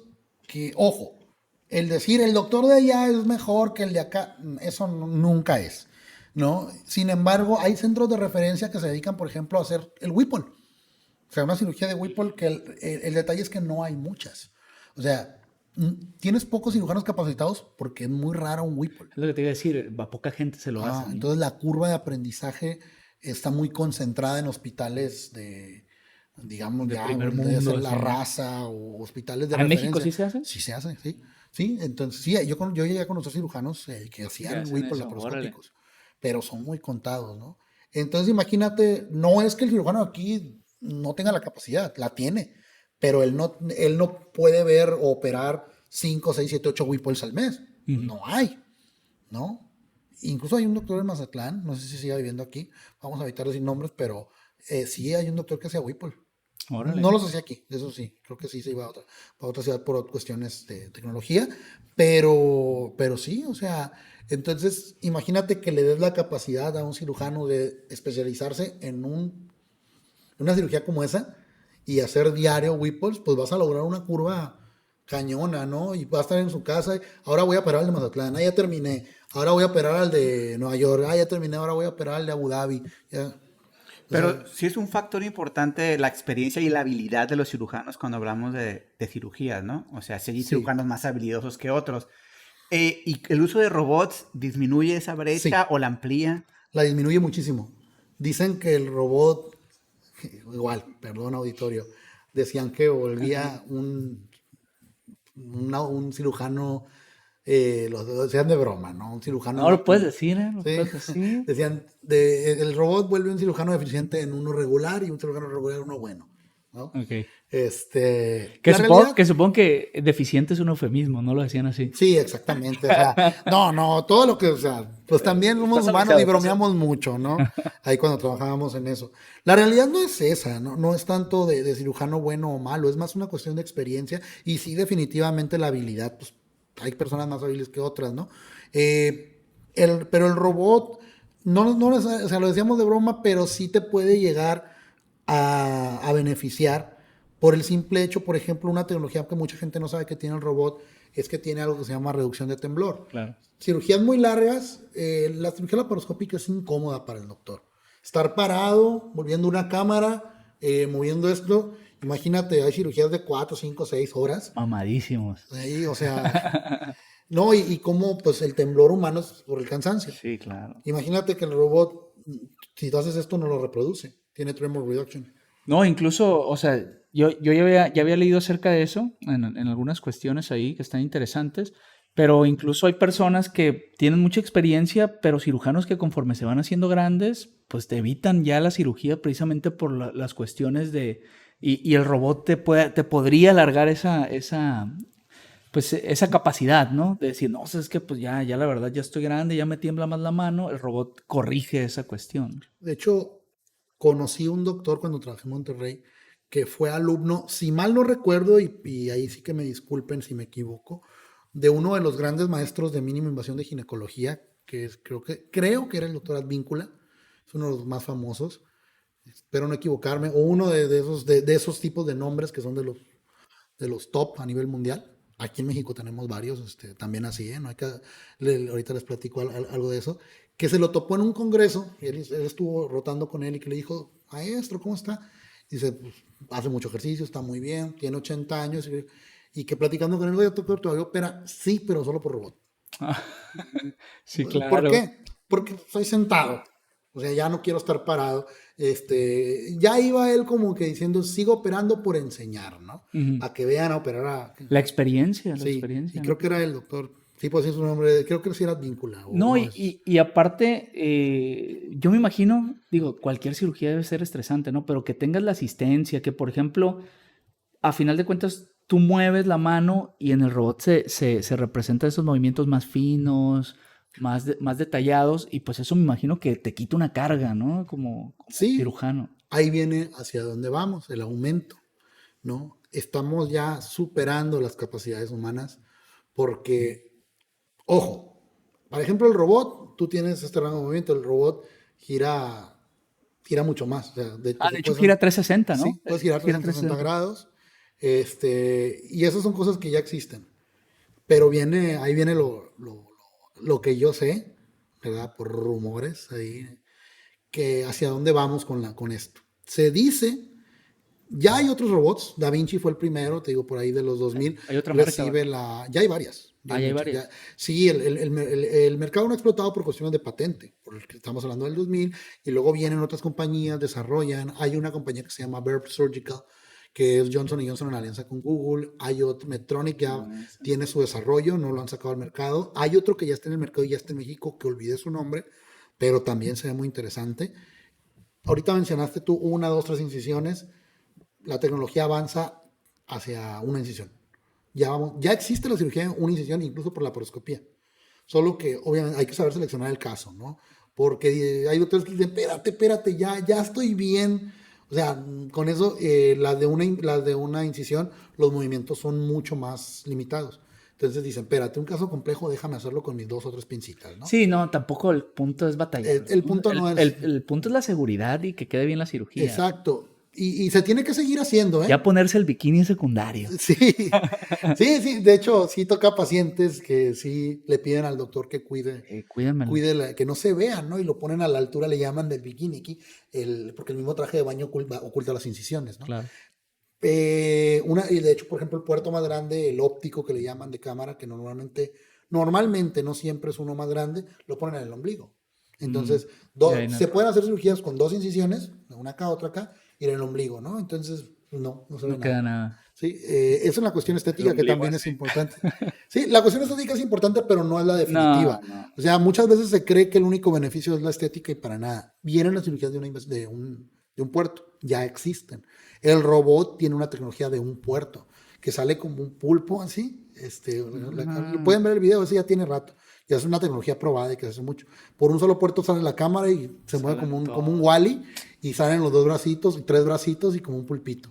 que, ojo, el decir el doctor de allá es mejor que el de acá, eso nunca es, ¿no? Sin embargo, hay centros de referencia que se dedican, por ejemplo, a hacer el Whipple. O sea, una cirugía de Whipple que el detalle es que no hay muchas. O sea, tienes pocos cirujanos capacitados porque es muy raro un Whipple. es lo que te iba a decir, a poca gente se lo hace, ¿no? Entonces la curva de aprendizaje está muy concentrada en hospitales digamos, De ya primer debe ser mundo, La sí. Raza o hospitales de ¿En referencia. México sí se hace? Sí se hace, sí. Sí, entonces sí, yo llegué a conocer cirujanos que hacían hacen Whipple eso, laparoscópicos, pero son muy contados, ¿no? Entonces imagínate, no es que el cirujano aquí no tenga la capacidad, la tiene, pero él no puede ver o operar 5, 6, 7, 8 Whipples al mes. No hay, ¿no? Incluso hay un doctor en Mazatlán, no sé si sigue viviendo aquí, vamos a evitar decir nombres, pero sí hay un doctor que hacía Whipple. Órale. No los hacía aquí, eso sí, creo que sí se iba a otra ciudad por cuestiones de tecnología, pero sí, o sea, entonces imagínate que le des la capacidad a un cirujano de especializarse en una cirugía como esa y hacer diario Whipples, pues vas a lograr una curva cañona, ¿no? Y va a estar en su casa, ahora voy a operar al de Mazatlán, ya terminé, ahora voy a operar al de Nueva York, ya terminé, ahora voy a operar al de Abu Dhabi, ya. Pero sí es un factor importante la experiencia y la habilidad de los cirujanos cuando hablamos de cirugías, ¿no? O sea, si hay cirujanos más habilidosos que otros. ¿Y el uso de robots disminuye esa brecha o la amplía? La disminuye muchísimo. Dicen que el robot, igual, perdón auditorio, decían que volvía un cirujano, lo decían de broma, ¿no? Un cirujano. No lo puedes decir, ¿eh? Lo Sí. puedes decir. Decían, el robot vuelve un cirujano deficiente en uno regular y un cirujano regular en uno bueno, ¿no? Ok. Que supongo que deficiente es un eufemismo, no lo decían así. Sí, exactamente. O sea, no, todo lo que, o sea, pues también somos humanos y bromeamos mucho, ¿no? Ahí cuando trabajábamos en eso. La realidad no es esa, no es tanto de cirujano bueno o malo, es más una cuestión de experiencia y sí, definitivamente la habilidad, pues hay personas más hábiles que otras, ¿no? Pero el robot, o sea, lo decíamos de broma, pero sí te puede llegar a beneficiar por el simple hecho, por ejemplo, una tecnología que mucha gente no sabe que tiene el robot, es que tiene algo que se llama reducción de temblor. Claro. Cirugías muy largas, la cirugía laparoscópica es incómoda para el doctor. Estar parado, moviendo una cámara, moviendo esto, imagínate, hay cirugías de 4, 5, 6 horas. Mamadísimos. Ahí, o sea, no, y cómo pues el temblor humano es por el cansancio. Sí, claro. Imagínate que el robot, si tú haces esto, no lo reproduce, tiene tremor reduction. No, incluso, o sea, yo ya había leído acerca de eso en algunas cuestiones ahí que están interesantes, pero incluso hay personas que tienen mucha experiencia, pero cirujanos que conforme se van haciendo grandes, pues te evitan ya la cirugía precisamente por las cuestiones de... Y el robot te podría alargar esa capacidad, ¿no? De decir, no, es que pues ya la verdad ya estoy grande, ya me tiembla más la mano, el robot corrige esa cuestión. De hecho, conocí un doctor cuando trabajé en Monterrey que fue alumno, si mal no recuerdo, y ahí sí que me disculpen si me equivoco, de uno de los grandes maestros de mínima invasión de ginecología, que es, creo que era el doctor Advíncula, es uno de los más famosos, espero no equivocarme, o uno de esos tipos de nombres que son de los top a nivel mundial. Aquí en México tenemos varios, también así, ¿eh? No hay que, ahorita les platico algo de eso, que se lo topó en un congreso, y él estuvo rotando con él y que le dijo, maestro, ¿cómo está? Y dice, pues, hace mucho ejercicio, está muy bien, tiene 80 años, y que platicando con él, oye, doctor, ¿todavía opera? Sí, pero solo por robot. Sí, claro. ¿Por qué? Porque estoy sentado. O sea, ya no quiero estar parado. Ya iba él como que diciendo, sigo operando por enseñar, ¿no? Uh-huh. A que vean a operar. La experiencia, sí, y ¿no? Creo que era el doctor, sí, pues es su nombre, creo que sí era Advíncula. No, y aparte, yo me imagino, digo, cualquier cirugía debe ser estresante, ¿no? Pero que tengas la asistencia, que por ejemplo, a final de cuentas, tú mueves la mano y en el robot se representan esos movimientos más finos, más detallados, y pues eso me imagino que te quita una carga, ¿no? Como sí, cirujano. Ahí viene hacia dónde vamos, el aumento, ¿no? Estamos ya superando las capacidades humanas porque, ojo, por ejemplo, el robot, tú tienes este rango de movimiento, el robot gira mucho más. O sea, de hecho gira 360, ¿no? Sí, puedes girar 360 grados. Y esas son cosas que ya existen. Pero ahí viene lo que yo sé, ¿verdad? Por rumores ahí, que hacia dónde vamos con esto. Se dice, ya hay otros robots, Da Vinci fue el primero, te digo, por ahí de los 2000. Hay otra marca. Ya hay varias. Ya hay varias. Sí, el mercado no ha explotado por cuestiones de patente, porque estamos hablando del 2000, y luego vienen otras compañías, desarrollan. Hay una compañía que se llama Verb Surgical, que es Johnson & Johnson en alianza con Google. Hay otro, Medtronic ya tiene su desarrollo, no lo han sacado al mercado. Hay otro que ya está en el mercado y ya está en México, que olvidé su nombre, pero también se ve muy interesante. Ahorita mencionaste tú 1, 2, 3 incisiones. La tecnología avanza hacia una incisión. Ya existe la cirugía en una incisión, incluso por la laparoscopía. Solo que obviamente hay que saber seleccionar el caso, ¿no? Porque hay doctores que dicen, espérate, ya estoy bien. O sea, con eso, las de una incisión, los movimientos son mucho más limitados. Entonces dicen, espérate, un caso complejo, déjame hacerlo con mis 2 o 3 pincitas, ¿no? Sí, no, tampoco el punto es batallar. El punto no es... El punto es la seguridad y que quede bien la cirugía. Exacto. Y se tiene que seguir haciendo, ¿eh? Ya ponerse el bikini secundario. Sí, sí, de hecho, sí toca pacientes que sí le piden al doctor que Cuídenmelo. que no se vean, ¿no? Y lo ponen a la altura, le llaman del bikini aquí, porque el mismo traje de baño oculta las incisiones, ¿no? Claro. Y de hecho, por ejemplo, el puerto más grande, el óptico que le llaman de cámara, que normalmente no siempre es uno más grande, lo ponen en el ombligo. Entonces, se pueden hacer cirugías con 2 incisiones, una acá, otra acá, y en el ombligo, ¿no? Entonces, no se ve No queda nada. Sí, esa es una cuestión estética que también es así. importante. Sí, la cuestión estética es importante, pero no es la definitiva. No. O sea, muchas veces se cree que el único beneficio es la estética y para nada. Vienen las cirugías de un puerto, ya existen. El robot tiene una tecnología de un puerto, que sale como un pulpo así. Pueden ver el video, ese ya tiene rato. Ya es una tecnología probada y que se hace mucho. Por un solo puerto sale la cámara y se mueve como un Wall-E y salen los 2 bracitos y 3 bracitos y como un pulpito.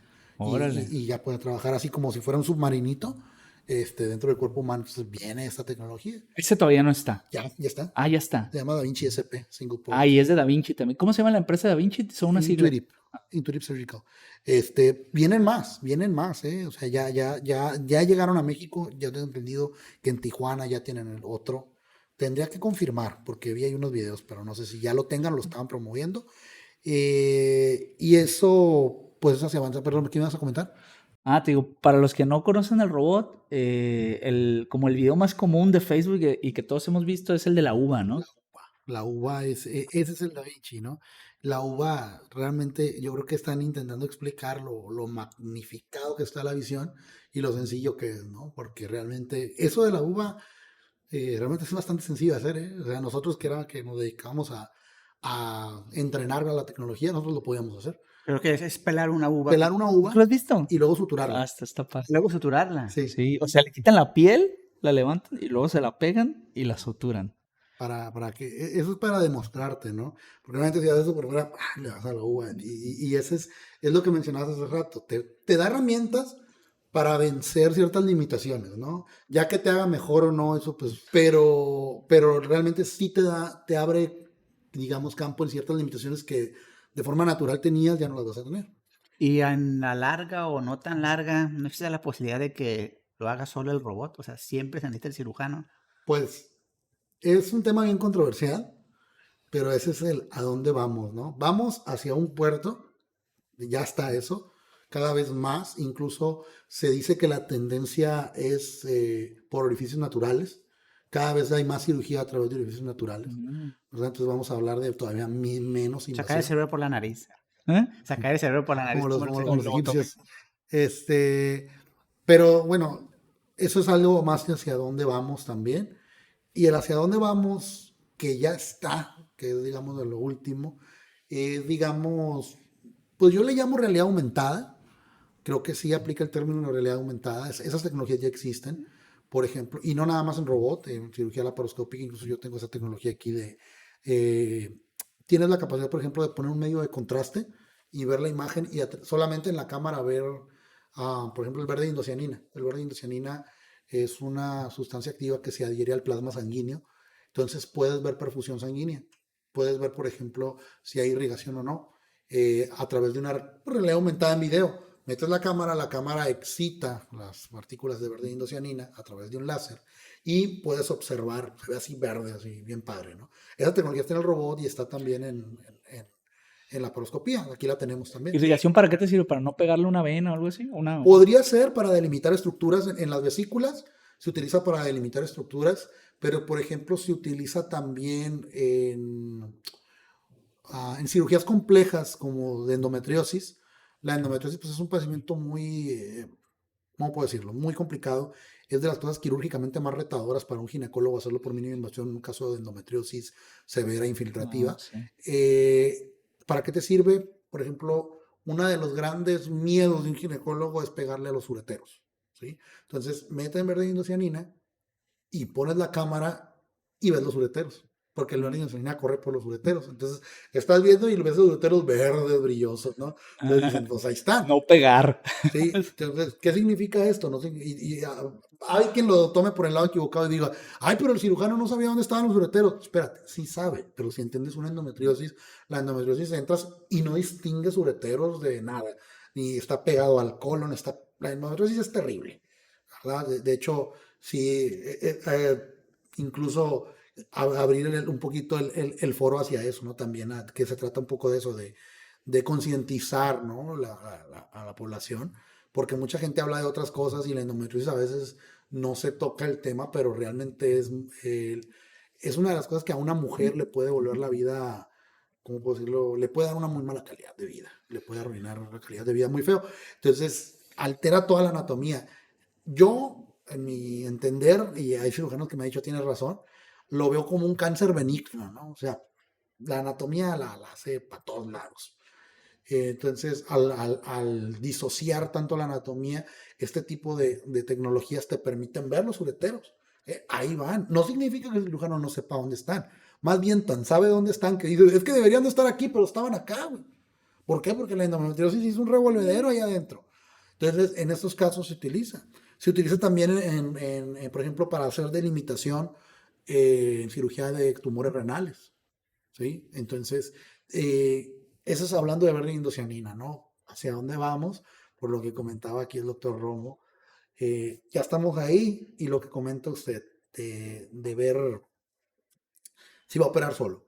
Y ya puede trabajar así como si fuera un submarinito dentro del cuerpo humano. Entonces viene esta tecnología. Ese todavía no está. Ya está. Ah, ya está. Se llama DaVinci SP, Single Port. Ah, y es de DaVinci también. ¿Cómo se llama la empresa de DaVinci? Son unas siglas. Intuitive Surgical. Vienen más, ¿eh? O sea, ya llegaron a México, ya tengo entendido que en Tijuana ya tienen el otro. Tendría que confirmar, porque vi ahí unos videos, pero no sé si ya lo tengan, lo estaban promoviendo. Y eso, pues eso se avanza. Perdón, ¿qué me vas a comentar? Te digo, para los que no conocen el robot, como el video más común de Facebook y que todos hemos visto es el de la uva, ¿no? La uva ese es el DaVinci, ¿no? La uva, realmente, yo creo que están intentando explicar lo magnificado que está la visión y lo sencillo que es, ¿no? Porque realmente, eso de la uva, realmente es bastante sencillo de hacer, ¿eh? O sea, nosotros que nos dedicamos a entrenar a la tecnología, nosotros lo podíamos hacer. Creo que es pelar una uva. Pelar una uva ¿Lo has visto? y luego suturarla. Está fácil. Luego suturarla. Sí. O sea, le quitan la piel, la levantan y luego se la pegan y la suturan. Para que, eso es para demostrarte, ¿no? Porque realmente si haces eso por fuera, le vas a la uva. Y ese es lo que mencionabas hace rato. Te da herramientas para vencer ciertas limitaciones, ¿no? Ya que te haga mejor o no, eso pues, pero realmente sí te abre, digamos, campo en ciertas limitaciones que de forma natural tenías, ya no las vas a tener. Y en la larga o no tan larga, ¿no existe la posibilidad de que lo haga solo el robot? O sea, siempre se necesita el cirujano. Pues es un tema bien controversial, pero ese es el a dónde vamos, ¿no? Vamos hacia un puerto, ya está eso, cada vez más, incluso se dice que la tendencia es por orificios naturales, cada vez hay más cirugía a través de orificios naturales, ¿verdad? Entonces vamos a hablar de todavía menos invasión. Sacar el cerebro por la nariz. ¿Eh? Sacar el cerebro por la nariz. Como los egipcios. Pero bueno, eso es algo más hacia dónde vamos también. Y el hacia dónde vamos, que ya está, que es, digamos, de lo último, digamos, pues yo le llamo realidad aumentada. Creo que sí aplica el término de realidad aumentada. Esas tecnologías ya existen, por ejemplo, y no nada más en robot, en cirugía laparoscópica, incluso yo tengo esa tecnología aquí tienes la capacidad, por ejemplo, de poner un medio de contraste y ver la imagen y solamente en la cámara ver, por ejemplo, el verde de indocianina. El verde de indocianina es una sustancia activa que se adhiere al plasma sanguíneo. Entonces puedes ver perfusión sanguínea. Puedes ver, por ejemplo, si hay irrigación o no, a través de una realidad aumentada en video. Metes la cámara excita las partículas de verde de indocianina a través de un láser y puedes observar, se ve así verde, así bien padre, ¿no? Esa tecnología está en el robot y está también en la poroscopía. Aquí la tenemos también. ¿Irrigación para qué te sirve? ¿Para no pegarle una vena o algo así? Podría ser para delimitar estructuras en las vesículas, se utiliza para delimitar estructuras, pero por ejemplo se utiliza también en cirugías complejas como de endometriosis. La endometriosis pues, es un padecimiento muy, ¿cómo puedo decirlo? Muy complicado. Es de las cosas quirúrgicamente más retadoras para un ginecólogo hacerlo por mínima invasión en un caso de endometriosis severa infiltrativa. Sí. ¿Para qué te sirve? Por ejemplo, uno de los grandes miedos de un ginecólogo es pegarle a los ureteros, ¿sí? Entonces, meten verde indocianina y pones la cámara y ves los ureteros. porque la insulina corre por los ureteros. Entonces, estás viendo y ves los ureteros verdes, brillosos, ¿no? Entonces dicen, pues ahí están. No pegar. Sí, entonces, ¿qué significa esto? No sé, hay quien lo tome por el lado equivocado y diga, ay, pero el cirujano no sabía dónde estaban los ureteros. Espérate, sí sabe, pero si entiendes una endometriosis, la endometriosis entras y no distingues ureteros de nada, ni está pegado al colon, la endometriosis es terrible, ¿verdad? De hecho, sí, incluso abrir un poquito el foro hacia eso, ¿no? También, que se trata un poco de eso, de concientizar, ¿no? A la población, porque mucha gente habla de otras cosas y la endometriosis a veces no se toca el tema, pero realmente es una de las cosas que a una mujer le puede volver la vida, ¿cómo puedo decirlo? Le puede dar una muy mala calidad de vida, le puede arruinar la calidad de vida muy feo. Entonces, altera toda la anatomía. Yo, en mi entender, y hay cirujanos que me han dicho, tienes razón, lo veo como un cáncer benigno, ¿no? O sea, la anatomía la hace para todos lados. Entonces, al disociar tanto la anatomía, este tipo de tecnologías te permiten ver los ureteros. Ahí van. No significa que el cirujano no sepa dónde están. Más bien tan sabe dónde están que dice, es que deberían de estar aquí, pero estaban acá, güey. ¿Por qué? Porque la endometriosis hizo un revolvedero ahí adentro. Entonces, en estos casos se utiliza. Se utiliza también, por ejemplo, para hacer delimitación en cirugía de tumores renales. ¿Sí? Entonces, eso es hablando de ver indocianina, ¿no? ¿Hacia dónde vamos? Por lo que comentaba aquí el doctor Romo. Ya estamos ahí y lo que comenta usted de ver si va a operar solo.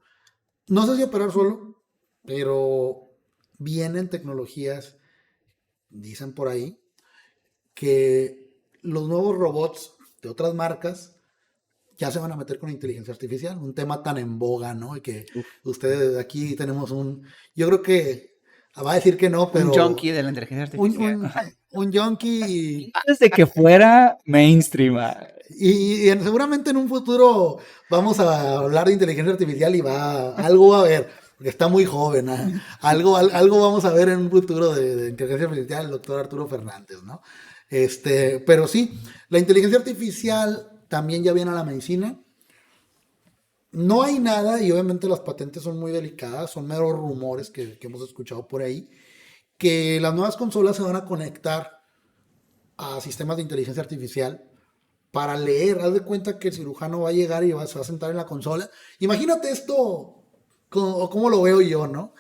No sé si operar solo, pero vienen tecnologías, dicen por ahí, que los nuevos robots de otras marcas ya se van a meter con inteligencia artificial, un tema tan en boga, ¿no? Y que ustedes aquí tenemos yo creo que va a decir que no, pero Un junkie de la inteligencia artificial. un junkie Antes de que fuera mainstream. seguramente en un futuro vamos a hablar de inteligencia artificial y algo va a haber, porque está muy joven, ¿eh? Algo vamos a ver en un futuro de inteligencia artificial, el doctor Arturo Fernández, ¿no? Pero sí, la inteligencia artificial también ya viene a la medicina. No hay nada, y obviamente las patentes son muy delicadas, son meros rumores que hemos escuchado por ahí, que las nuevas consolas se van a conectar a sistemas de inteligencia artificial para leer. Haz de cuenta que el cirujano va a llegar y se va a sentar en la consola. Imagínate esto, como lo veo yo, ¿no?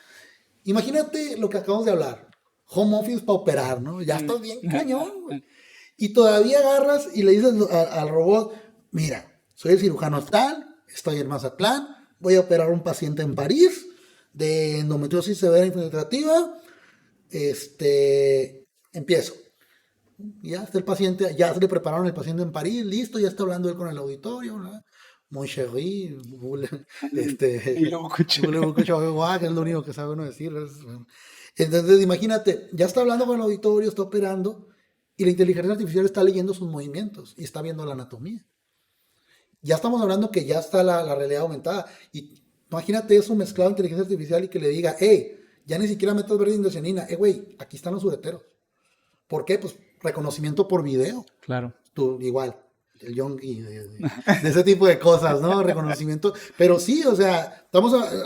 Imagínate lo que acabamos de hablar. Home office para operar, ¿no? Ya estás bien cañón, güey. Y todavía agarras y le dices al robot, mira, soy el cirujano tal, estoy en Mazatlán, voy a operar a un paciente en París de endometriosis severa infiltrativa. Empiezo. Ya está el paciente, ya se le prepararon el paciente en París, listo, ya está hablando él con el auditorio, ¿no? Mon chéri, que es lo único que sabe uno decir. Entonces, imagínate, ya está hablando con el auditorio, está operando, y la inteligencia artificial está leyendo sus movimientos y está viendo la anatomía. Ya estamos hablando que ya está la realidad aumentada. Y imagínate eso mezclado a inteligencia artificial y que le diga, hey, ya ni siquiera metas verde indocianina, güey, aquí están los ureteros. ¿Por qué? Pues reconocimiento por video. Claro. Tú, igual, el yonki, de ese tipo de cosas, ¿no? Reconocimiento. Pero sí, o sea,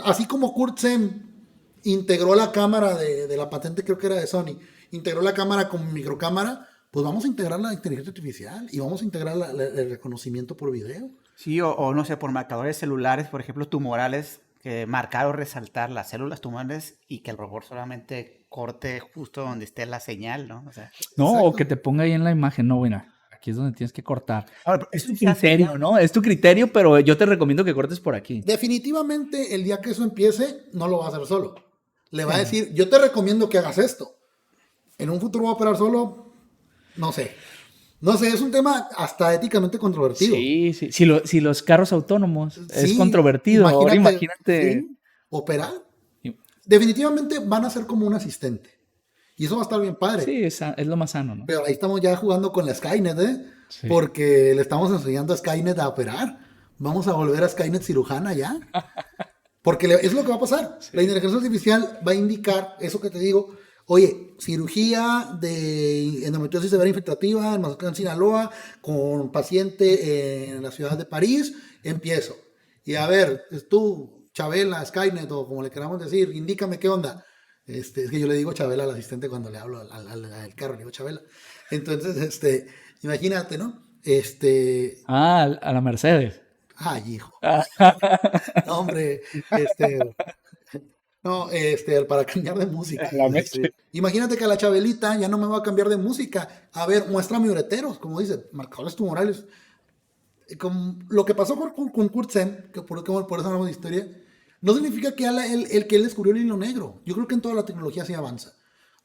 así como Kurt Sem integró la cámara de la patente, creo que era de Sony, integró la cámara con microcámara, pues vamos a integrar la inteligencia artificial y vamos a integrar el reconocimiento por video. Sí, o no sé, por marcadores celulares, por ejemplo, tumorales, que marcar o resaltar las células tumorales y que el robot solamente corte justo donde esté la señal, ¿no? O sea, no, exacto. O que te ponga ahí en la imagen, no, bueno, aquí es donde tienes que cortar. ahora, Es tu criterio, ¿no? Es tu criterio, pero yo te recomiendo que cortes por aquí. Definitivamente, el día que eso empiece, no lo va a hacer solo. Le va a decir, yo te recomiendo que hagas esto. En un futuro va a operar solo, no sé. No sé, es un tema hasta éticamente controvertido. Sí. Si los carros autónomos es Sí, controvertido, ahora imagínate. ¿sí? Operar. Definitivamente van a ser como un asistente. Y eso va a estar bien padre. Sí, es lo más sano, ¿no? Pero ahí estamos ya jugando con la Skynet, ¿eh? Sí. Porque le estamos enseñando a Skynet a operar. Vamos a volver a Skynet cirujana ya. Porque es lo que va a pasar. Sí. La inteligencia artificial va a indicar eso que te digo. Oye, cirugía de endometriosis severa infiltrativa en Mazatlán, Sinaloa, con paciente en la ciudad de París, empiezo. Y a ver, tú, Chabela, Skynet o como le queramos decir, indícame qué onda. Es que yo le digo Chabela al asistente cuando le hablo al carro, le digo Chabela. Entonces, imagínate, ¿no? Ah, a la Mercedes. Ay, hijo. Ah, No, hombre, no, para cambiar de música. la Mercedes. Imagínate que a la Chabelita ya no me va a cambiar de música. A ver, muéstrame ureteros, como dice, marcadores tumorales. Con lo que pasó con Kurt Sen, que por eso hablamos de historia, no significa que que él descubrió el hilo negro. Yo creo que en toda la tecnología sí avanza.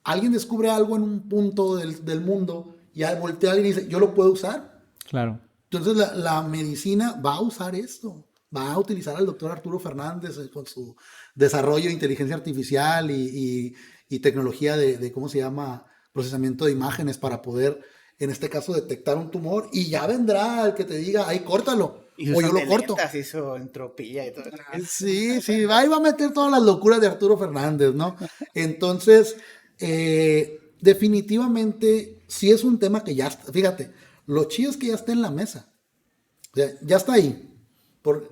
Alguien descubre algo en un punto del mundo y al voltear y dice, yo lo puedo usar. Claro. Entonces la medicina va a usar esto. Va a utilizar al doctor Arturo Fernández con su desarrollo de inteligencia artificial y tecnología de, ¿cómo se llama? Procesamiento de imágenes para poder, en este caso, detectar un tumor. Y ya vendrá el que te diga, ahí, córtalo. O yo lo corto. Hizo entropía y todo. Sí, ahí va a meter todas las locuras de Arturo Fernández, ¿no? Entonces, definitivamente, sí es un tema que ya está, fíjate, lo chido es que ya está en la mesa. O sea, ya está ahí.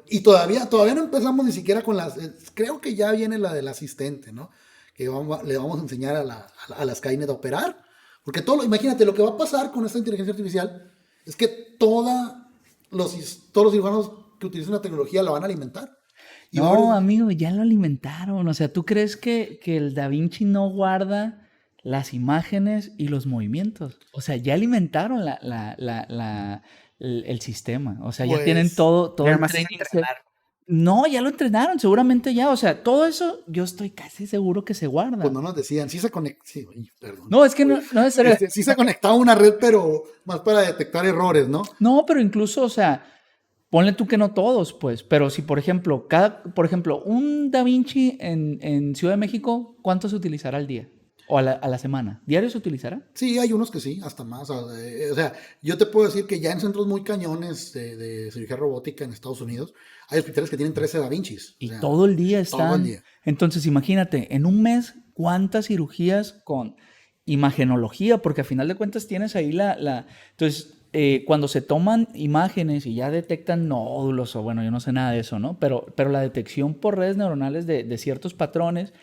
Y todavía no empezamos ni siquiera con creo que ya viene la del asistente, ¿no? Que le vamos a enseñar a la Skynet a operar. Porque imagínate, lo que va a pasar con esta inteligencia artificial es que todos los cirujanos que utilizan la tecnología la van a alimentar. Y No, amigo, ya lo alimentaron. O sea, ¿tú crees que el Da Vinci no guarda las imágenes y los movimientos? O sea, ya alimentaron el sistema. O sea, ya tienen pues, todo Nada el más training. entrenar. No, ya lo entrenaron, seguramente ya. O sea, todo eso yo estoy casi seguro que se guarda. pues no nos decían, sí se conecta, sí, oye, perdón. No, es que no es serio. Sí se conectaba a una red, pero más para detectar errores, ¿no? No, pero incluso, o sea, ponle tú que no todos, pues. Pero si, por ejemplo, un Da Vinci en Ciudad de México, ¿cuánto se utilizará al día? ¿O a la semana? ¿Diario se utilizará? Sí, hay unos que sí, hasta más. O sea, yo te puedo decir que ya en centros muy cañones de cirugía robótica en Estados Unidos, hay hospitales que tienen 13 Da Vincis. Y todo el día están. Todo el día. Entonces, imagínate, en un mes, ¿cuántas cirugías con imagenología? Porque a final de cuentas tienes ahí Entonces, cuando se toman imágenes y ya detectan nódulos, o bueno, yo no sé nada de eso, ¿no? Pero la detección por redes neuronales de ciertos patrones,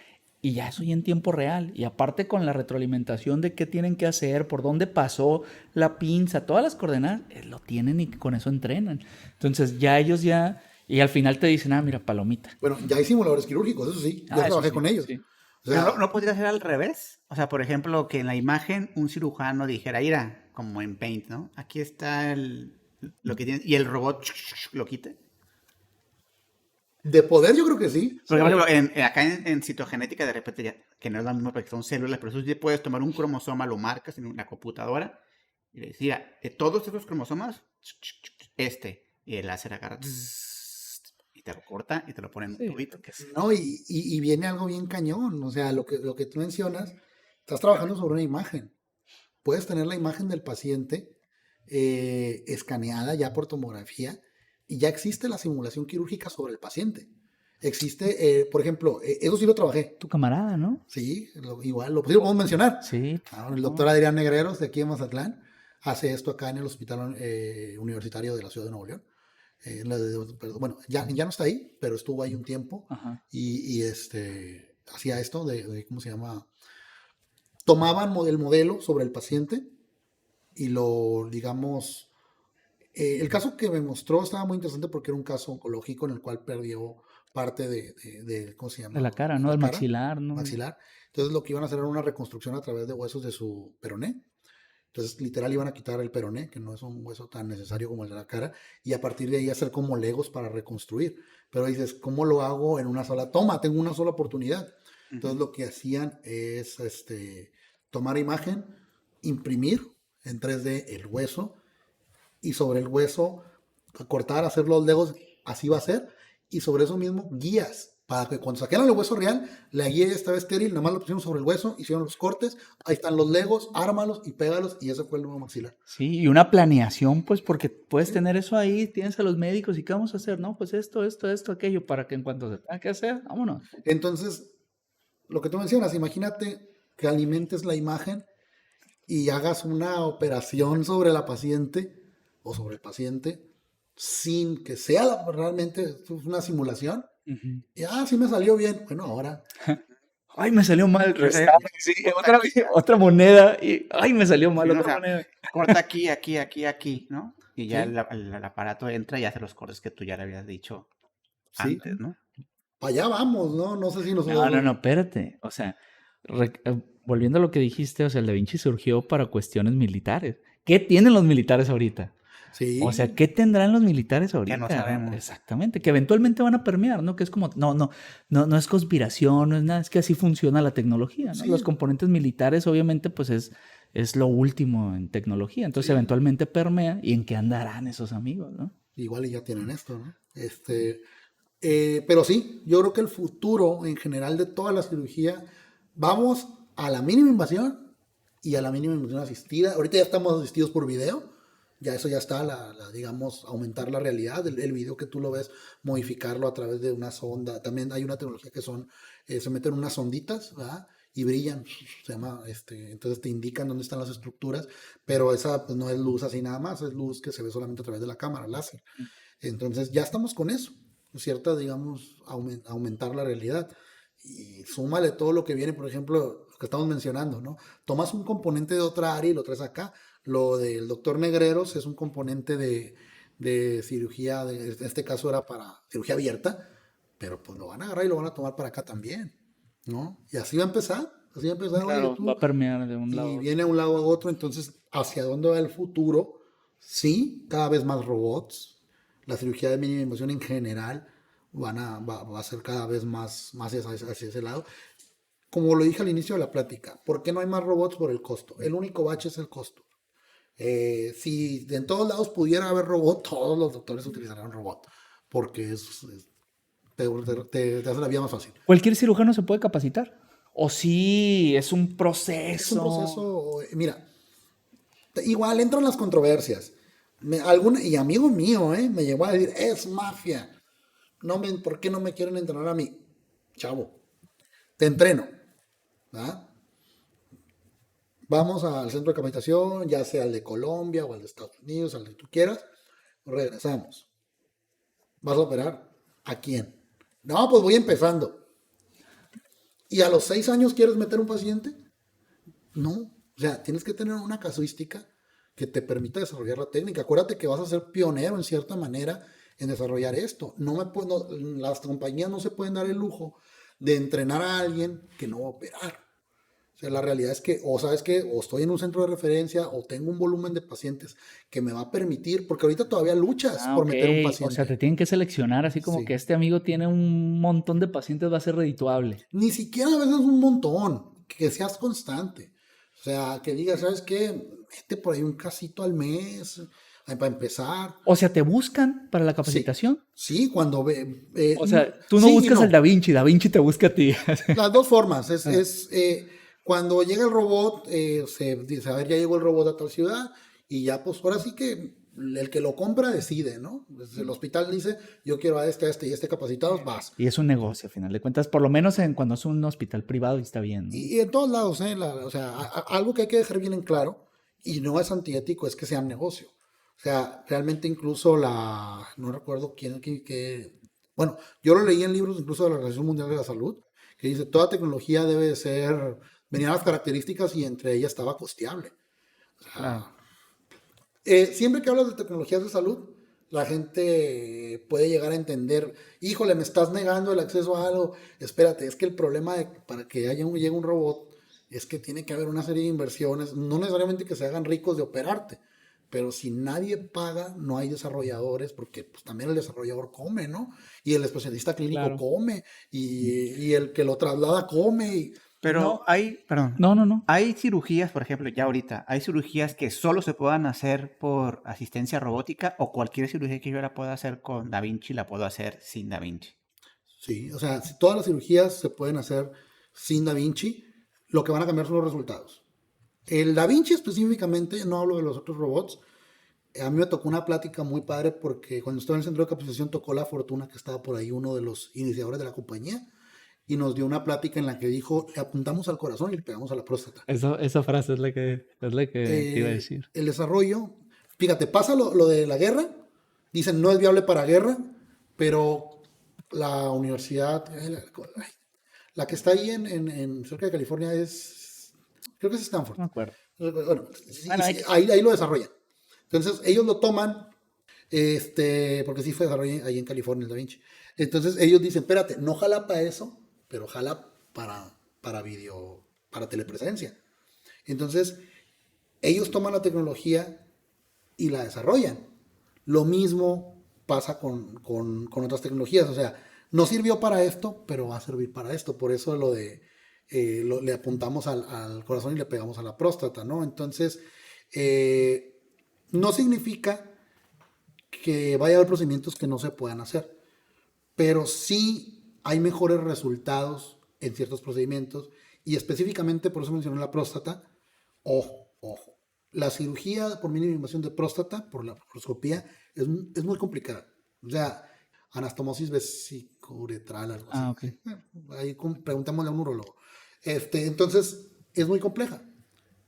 y ya eso ya en tiempo real. Y aparte con la retroalimentación de qué tienen que hacer, por dónde pasó la pinza, todas las coordenadas, lo tienen y con eso entrenan. Entonces, ya ellos ya... Y al final te dicen, mira, palomita. Bueno, ya hay simuladores quirúrgicos, eso sí. Yo trabajé con ellos. Sí. O sea, ¿No podría ser al revés? O sea, por ejemplo, que en la imagen un cirujano dijera, mira, como en Paint, ¿no? Aquí está lo que tiene, y el robot lo quite. de poder yo creo que sí. Por ejemplo, acá en citogenética, de repente, que no es la misma porque son células, pero tú sí puedes tomar un cromosoma, lo marcas en una computadora y le decía, de todos estos cromosomas, y el láser agarra y te lo corta y te lo pone en un tubito. No, y viene algo bien cañón. O sea, lo que tú mencionas, estás trabajando sobre una imagen. Puedes tener la imagen del paciente escaneada ya por tomografía y ya existe la simulación quirúrgica sobre el paciente. Existe, por ejemplo, eso sí lo trabajé. Tu camarada, ¿no? Sí, igual, lo podemos mencionar. Sí. El doctor Adrián Negreros, de aquí en Mazatlán, hace esto acá en el Hospital Universitario de la Ciudad de Nuevo León. Bueno, ya no está ahí, pero estuvo ahí un tiempo. Ajá. Y hacía esto ¿cómo se llama? Tomaban el modelo sobre el paciente y digamos, el caso que me mostró estaba muy interesante porque era un caso oncológico en el cual perdió parte ¿cómo se llama? De la cara, ¿no? Del maxilar, ¿no? Maxilar. Entonces lo que iban a hacer era una reconstrucción a través de huesos de su peroné. Entonces, literal, iban a quitar el peroné, que no es un hueso tan necesario como el de la cara, y a partir de ahí hacer como legos para reconstruir. Pero dices, ¿cómo lo hago en una sola toma? Tengo una sola oportunidad. Entonces, lo que hacían es tomar imagen, imprimir en 3D el hueso, y sobre el hueso cortar, hacer los legos, así va a ser, y sobre eso mismo guías, para que cuando saquearan el hueso real, la guía ya estaba estéril, nada más lo pusieron sobre el hueso, hicieron los cortes, ahí están los legos, ármalos y pégalos, y ese fue el nuevo maxilar. Sí, y una planeación, pues, porque puedes tener eso ahí, tienes a los médicos, ¿y qué vamos a hacer? No, pues esto, aquello, para que en cuanto se tenga que hacer, vámonos. Entonces, lo que tú mencionas, imagínate que alimentes la imagen y hagas una operación sobre la paciente o sobre el paciente sin que sea realmente una simulación. Ujú. Y, sí me salió bien. Bueno, ahora Ay, me salió mal. Sí, otra moneda. Y, ay, me salió mal Sí, ¿no? O otra sea, moneda. corta aquí, aquí, aquí, aquí, ¿no? Y ya sí, el aparato entra y hace los cortes que tú ya le habías dicho sí, antes, ¿no? para allá vamos, ¿no? No sé si No, nosotros... espérate. O sea, volviendo a lo que dijiste, o sea, el Da Vinci surgió para cuestiones militares. ¿Qué tienen los militares ahorita? O sea, Sí, ¿qué tendrán los militares Que no ahorita? sabemos. Exactamente, que eventualmente van a permear, ¿no? Que es como, no es conspiración, no es nada, es que así funciona la tecnología, ¿no? Los sí, componentes militares, obviamente, pues es lo último en tecnología. Entonces, sí. eventualmente permea y en qué andarán esos amigos, ¿no? Igual y ya tienen esto, ¿no? Pero sí, yo creo que el futuro en general de toda la cirugía, vamos a la mínima invasión y a la mínima invasión asistida. Ahorita ya estamos asistidos por video, ya eso ya está, digamos, aumentar la realidad, el video que tú lo ves, modificarlo a través de una sonda. También hay una tecnología que se meten unas sonditas, ¿verdad? Y brillan, se llama, entonces te indican dónde están las estructuras, pero esa pues no es luz así nada más, es luz que se ve solamente a través de la cámara, láser. Entonces ya estamos con eso, cierta, digamos, aumentar la realidad. Y súmale todo lo que viene, por ejemplo, lo que estamos mencionando, ¿no? Tomas un componente de otra área y lo traes acá. Lo del doctor Negreros es un componente de cirugía, en este caso era para cirugía abierta, pero pues lo van a agarrar y lo van a tomar para acá también, ¿no? Y así va a empezar, oye Claro, va tú, a permear de un lado y a otro. viene a un lado a otro, entonces, ¿hacia dónde va el futuro? Sí, cada vez más robots. La cirugía de mínima invasión en general va a ser cada vez más hacia ese lado. Como lo dije al inicio de la plática, ¿por qué no hay más robots? Por el costo. El único bache es el costo. Si en todos lados pudiera haber robot, todos los doctores utilizarían robot, porque te hace la vida más fácil. ¿Cualquier cirujano se puede capacitar? ¿O sí es un Es un proceso? proceso, mira, igual entran las controversias. Y amigo mío, me llegó a decir, es mafia. ¿Por qué no me quieren entrenar a mí? Chavo, te entreno. ¿Ah? Vamos al centro de capacitación, ya sea al de Colombia o al de Estados Unidos, al que tú quieras. Regresamos. ¿Vas a operar? ¿A quién? No, pues voy empezando. ¿Y a los 6 años quieres meter un paciente? No. O sea, tienes que tener una casuística que te permita desarrollar la técnica. Acuérdate que vas a ser pionero en cierta manera en desarrollar esto. Las compañías no se pueden dar el lujo de entrenar a alguien que no va a operar. O sea, la realidad es que, o sabes que, o estoy en un centro de referencia, o tengo un volumen de pacientes que me va a permitir, porque ahorita todavía luchas Ah, por ok. meter un O sea, te paciente. tienen que seleccionar así como que Sí. este amigo tiene un montón de pacientes, va a ser redituable. Ni siquiera a veces un montón, que seas constante. O sea, que digas, ¿sabes qué? Mete por ahí un casito al mes, para empezar. O sea, te buscan para la Sí, capacitación. sí, cuando ve, O sea, tú no sí y buscas al Da no. Vinci, Da Vinci te busca a ti. Las dos formas. Ah, Cuando llega el robot, se dice, a ver, ya llegó el robot a tal ciudad, y ya pues ahora sí que el que lo compra decide, ¿no? Desde el hospital dice, yo quiero a este y este capacitados, vas. y es un negocio, a final de cuentas, por lo menos cuando es un hospital privado y está bien, ¿no? Y en todos lados, o sea, algo que hay que dejar bien en claro, y no es antiético, es que sea negocio. O sea, realmente incluso no recuerdo bueno, yo lo leí en libros incluso de la Organización Mundial de la Salud, que dice, toda tecnología debe venir a las características y entre ellas estaba costeable. Claro. Siempre que hablas de tecnologías de salud, la gente puede llegar a entender, híjole, me estás negando el acceso a algo. Espérate, es que el problema para que llegue un robot es que tiene que haber una serie de inversiones, no necesariamente que se hagan ricos de operarte, pero si nadie paga, no hay desarrolladores, porque pues, también el desarrollador come, ¿no? Y el especialista clínico Claro. come, y el que lo traslada come. Pero No, perdón, no. hay cirugías, por ejemplo, ya ahorita, hay cirugías que solo se puedan hacer por asistencia robótica o cualquier cirugía que yo la pueda hacer con Da Vinci la puedo hacer sin Da Vinci. Sí, o sea, si todas las cirugías se pueden hacer sin Da Vinci, lo que van a cambiar son los resultados. El Da Vinci específicamente, no hablo de los otros robots, a mí me tocó una plática muy padre porque cuando estuve en el centro de capacitación tocó la fortuna que estaba por ahí uno de los iniciadores de la compañía y nos dio una plática en la que dijo, le apuntamos al corazón y le pegamos a la próstata. Esa frase es la que te iba a decir. El desarrollo, fíjate, pasa lo de la guerra, dicen no es viable para guerra, pero la universidad, la que está ahí cerca de California creo que es Stanford. No me acuerdo. Bueno, Bueno, ahí lo desarrollan. Entonces, ellos lo toman, porque sí fue desarrollado ahí en California, el Da Vinci. Entonces, ellos dicen, espérate, no jala para eso, pero jala para video, para telepresencia. Entonces, ellos toman la tecnología y la desarrollan. Lo mismo pasa con otras tecnologías. O sea, no sirvió para esto, pero va a servir para esto. Por eso le apuntamos al corazón y le pegamos a la próstata, ¿no? Entonces, no significa que vaya a haber procedimientos que no se puedan hacer, pero sí hay mejores resultados en ciertos procedimientos y específicamente, por eso mencioné la próstata. Ojo, la cirugía por mínima invasión de próstata, por la laparoscopía, es muy complicada. O sea, anastomosis vesicouretral, algo así. Ok. Ahí preguntémosle a un urólogo. Entonces, es muy compleja.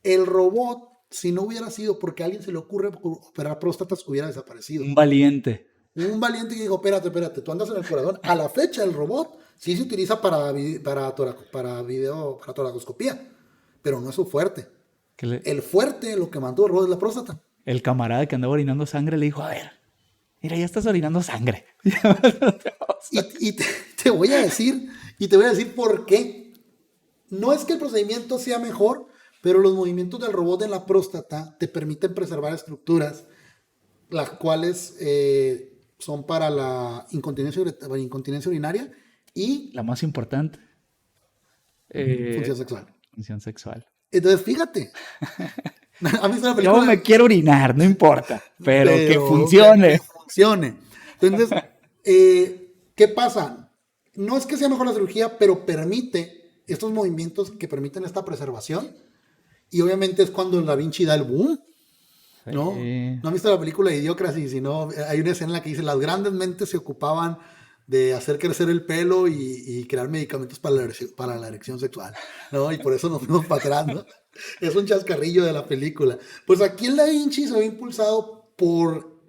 El robot, si no hubiera sido porque a alguien se le ocurre operar próstatas, hubiera desaparecido. Un valiente. Un valiente que dijo, espérate, tú andas en el corazón. A la fecha, el robot sí se utiliza para toracoscopía, pero no es su fuerte. El fuerte, lo que mandó el robot es la próstata. El camarada que andaba orinando sangre le dijo, a ver, mira, ya estás orinando sangre. y te voy a decir por qué. No es que el procedimiento sea mejor, pero los movimientos del robot en la próstata te permiten preservar estructuras, las cuales son para la incontinencia urinaria y la más importante. función sexual. Función sexual. Entonces, fíjate. A mí es una película. Yo me quiero orinar, no importa, pero que funcione. Que funcione. Entonces, ¿qué pasa? No es que sea mejor la cirugía, pero permite estos movimientos que permiten esta preservación. Y obviamente es cuando Da Vinci da el boom. ¿No? ¿No han visto la película de Idiocracy? Sino hay una escena en la que dice, las grandes mentes se ocupaban de hacer crecer el pelo y crear medicamentos para la erección sexual, ¿no? Y por eso nos fuimos para atrás, ¿no? Es un chascarrillo de la película. Pues aquí el Da Vinci se ve impulsado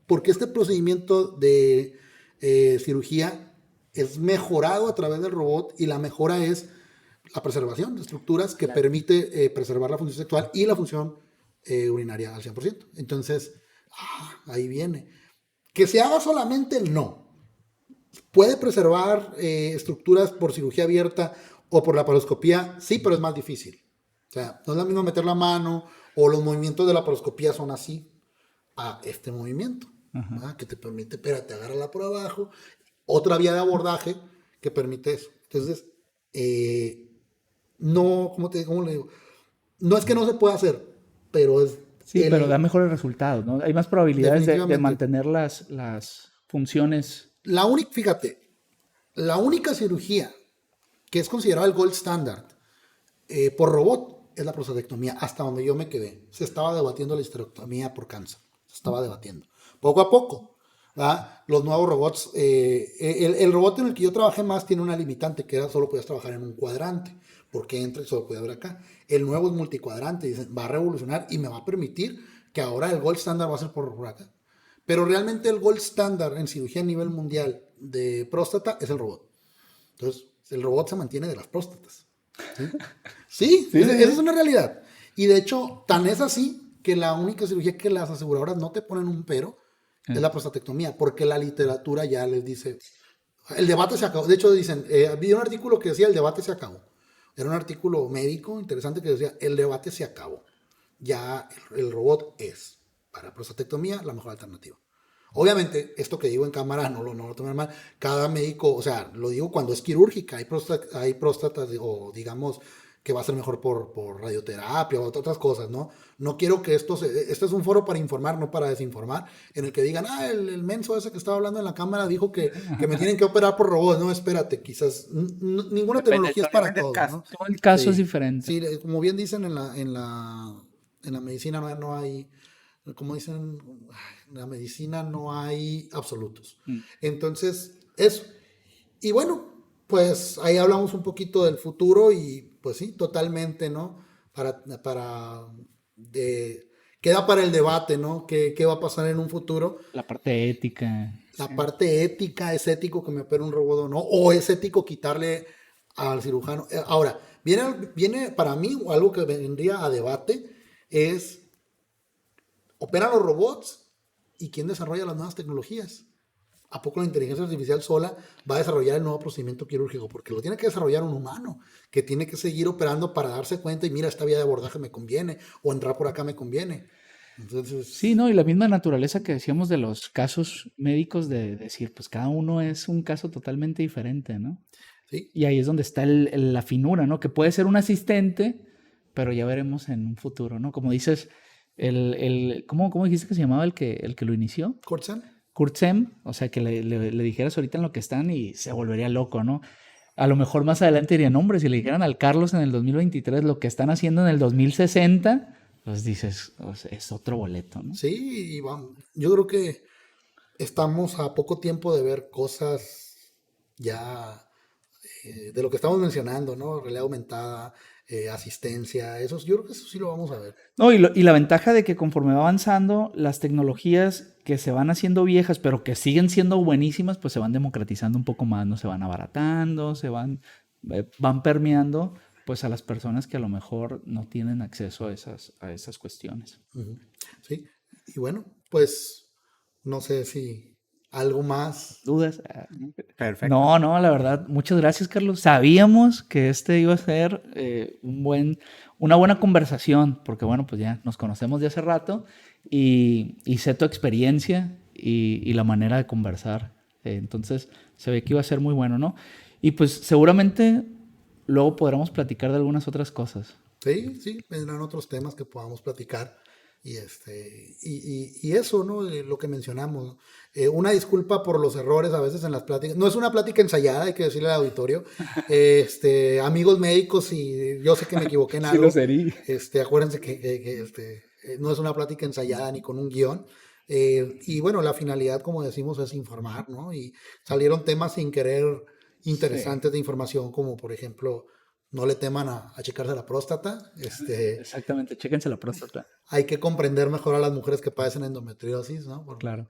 porque este procedimiento de cirugía es mejorado a través del robot y la mejora es la preservación de estructuras que permite preservar la función sexual y la función urinaria al 100%. Entonces, ahí viene. Que se haga solamente no. Puede preservar estructuras por cirugía abierta o por laparoscopía, sí, pero es más difícil. O sea, no es lo mismo meter la mano o los movimientos de la laparoscopía son así a este movimiento, que te permite, espérate, agárrala por abajo. Otra vía de abordaje que permite eso. Entonces, no, ¿cómo le digo? No es que no se pueda hacer, pero es... Sí, pero da mejores resultados, ¿no? Hay más probabilidades de mantener las funciones. Fíjate, la única cirugía que es considerada el gold standard por robot es la prostatectomía, hasta donde yo me quedé. Se estaba debatiendo la histerectomía por cáncer. Se estaba debatiendo. Poco a poco, ¿verdad? Los nuevos robots, el robot en el que yo trabajé más tiene una limitante, que era solo podías trabajar en un cuadrante, porque entra y solo puede ver acá. El nuevo es multicuadrante, dicen, va a revolucionar y me va a permitir que ahora el gold standard va a ser por acá. Pero realmente el gold standard en cirugía a nivel mundial de próstata es el robot. Entonces, el robot se mantiene de las próstatas. Sí, esa es una realidad. Y de hecho, tan es así que la única cirugía que las aseguradoras no te ponen un pero es la prostatectomía, porque la literatura ya les dice, el debate se acabó. De hecho, dicen, vi un artículo que decía el debate se acabó. Era un artículo médico interesante que decía, el debate se acabó. Ya el robot es, para prostatectomía, la mejor alternativa. Obviamente, esto que digo en cámara no lo tomen mal. Cada médico, o sea, lo digo cuando es quirúrgica, hay próstatas, o digamos que va a ser mejor por radioterapia o otras cosas, ¿no? No quiero que este es un foro para informar, no para desinformar, en el que digan, el menso ese que estaba hablando en la cámara dijo que me tienen que operar por robot. No, espérate, quizás ninguna tecnología es para todos, ¿no? Todo el caso es diferente. Sí, como bien dicen en la medicina no hay, como dicen, en la medicina no hay absolutos. Entonces, eso. Y bueno, pues ahí hablamos un poquito del futuro y pues sí, totalmente, ¿no? queda para el debate, ¿no? ¿Qué va a pasar en un futuro? La parte ética. La parte ética, ¿es ético que me opere un robot o no? ¿O es ético quitarle al cirujano? Ahora, viene para mí algo que vendría a debate, es, ¿operan los robots? ¿Y quién desarrolla las nuevas tecnologías? ¿A poco la inteligencia artificial sola va a desarrollar el nuevo procedimiento quirúrgico? Porque lo tiene que desarrollar un humano, que tiene que seguir operando para darse cuenta y mira, esta vía de abordaje me conviene, o entrar por acá me conviene. Entonces, Sí, ¿no? Y la misma naturaleza que decíamos de los casos médicos de decir, pues cada uno es un caso totalmente diferente, ¿no? sí, Y ahí es donde está la finura, ¿no? Que puede ser un asistente, pero ya veremos en un futuro, ¿no? Como dices, ¿cómo dijiste que se llamaba el que lo inició? Cortsan. Kurtzem, o sea, que le dijeras ahorita en lo que están y se volvería loco, ¿no? A lo mejor más adelante dirían, hombre, si le dijeran al Carlos en el 2023 lo que están haciendo en el 2060, pues dices, o sea, es otro boleto, ¿no? Sí, y vamos, yo creo que estamos a poco tiempo de ver cosas ya de lo que estamos mencionando, ¿no? Realidad aumentada, asistencia, eso, yo creo que eso sí lo vamos a ver. No, y la ventaja de que conforme va avanzando, las tecnologías que se van haciendo viejas, pero que siguen siendo buenísimas, pues se van democratizando un poco más, ¿no? Se van abaratando, van permeando, pues a las personas que a lo mejor no tienen acceso a esas cuestiones. Ujú. Sí, y bueno, pues no sé si algo más. ¿Dudas? Perfecto. No, la verdad, muchas gracias, Carlos. Sabíamos que este iba a ser una buena conversación, porque bueno, pues ya nos conocemos de hace rato y sé tu experiencia y la manera de conversar. Entonces, se ve que iba a ser muy bueno, ¿no? Y pues seguramente luego podremos platicar de algunas otras cosas. Sí, sí, vendrán otros temas que podamos platicar. Y eso, ¿no? Lo que mencionamos. Una disculpa por los errores a veces en las pláticas. No es una plática ensayada, hay que decirle al auditorio. Amigos médicos, y yo sé que me equivoqué en Sí lo algo. sería. Acuérdense que no es una plática ensayada ni con un guión. Y bueno, la finalidad, como decimos, es informar, ¿no? Y salieron temas sin querer Sí, interesantes de información, como por ejemplo, no le teman a checarse la próstata. exactamente. Chéquense la próstata. Hay que comprender mejor a las mujeres que padecen endometriosis, ¿no? Porque, Claro.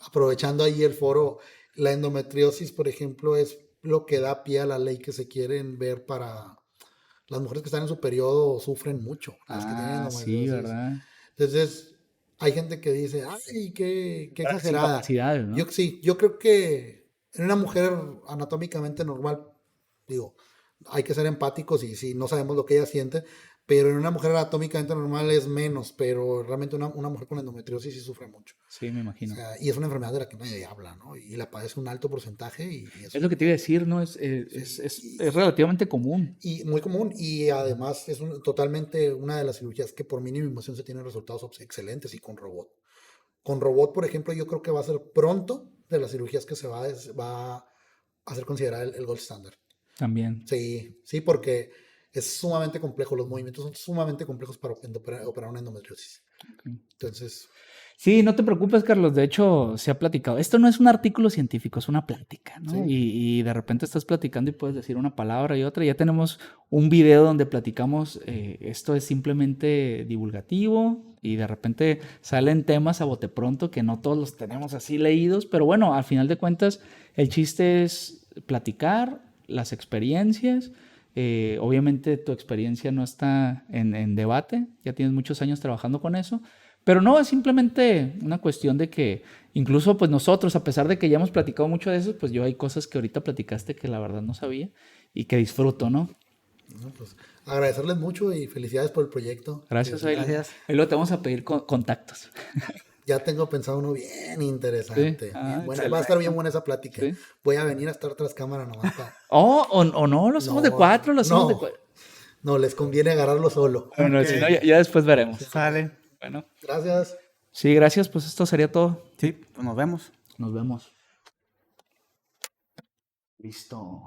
aprovechando ahí el foro, la endometriosis, por ejemplo, es lo que da pie a la ley que se quieren ver para las mujeres que están en su periodo, sufren mucho, las que tienen Ah, sí, endometriosis. ¿verdad? Entonces, hay gente que dice, ay, qué Grandes exagerada. incapacidades, ¿no? Sí, yo creo que en una mujer anatómicamente normal, digo, hay que ser empáticos y si no sabemos lo que ella siente, pero en una mujer anatómicamente normal es menos, pero realmente una mujer con endometriosis sí sufre mucho. Sí, me O imagino. sea, y es una enfermedad de la que nadie habla, ¿no? Y la padece un alto porcentaje y Es eso. lo que te iba a decir, ¿no? Es, es, Sí, es, es relativamente común. y muy común. Y además es totalmente una de las cirugías que por mínima invasión se tienen resultados excelentes y con robot. Con robot, por ejemplo, yo creo que va a ser pronto de las cirugías que va a ser considerada el gold standard. También. Sí, sí, porque es sumamente complejo, los movimientos son sumamente complejos para operar una endometriosis. Ok. Entonces, Sí, no te preocupes, Carlos. De hecho, se ha platicado. Esto no es un artículo científico, es una plática, ¿no? sí, Y de repente estás platicando y puedes decir una palabra y otra. Ya tenemos un video donde platicamos. Esto es simplemente divulgativo y de repente salen temas a bote pronto que no todos los tenemos así leídos. Pero bueno, al final de cuentas, el chiste es platicar las experiencias. Obviamente tu experiencia no está en debate. Ya tienes muchos años trabajando con eso. Pero no, es simplemente una cuestión de que incluso pues nosotros, a pesar de que ya hemos platicado mucho de eso, pues yo hay cosas que ahorita platicaste que la verdad no sabía y que disfruto, ¿no? ¿no? Pues agradecerles mucho y felicidades por el proyecto. Gracias, ahí, Gracias. ahí lo te vamos a pedir contactos. Ya tengo pensado uno bien Sí, interesante. Bien buena. Va a estar excelente. bien buena esa plática. Sí. Voy a venir a estar tras cámara nomás para. O no, lo hacemos de No, cuatro, lo hacemos de no, cuatro. no, les conviene agarrarlo solo. Bueno, Ok. si no, ya después veremos. Sale. Bueno, Gracias. sí, gracias, pues esto sería todo. Sí, pues nos vemos. Nos vemos. Listo.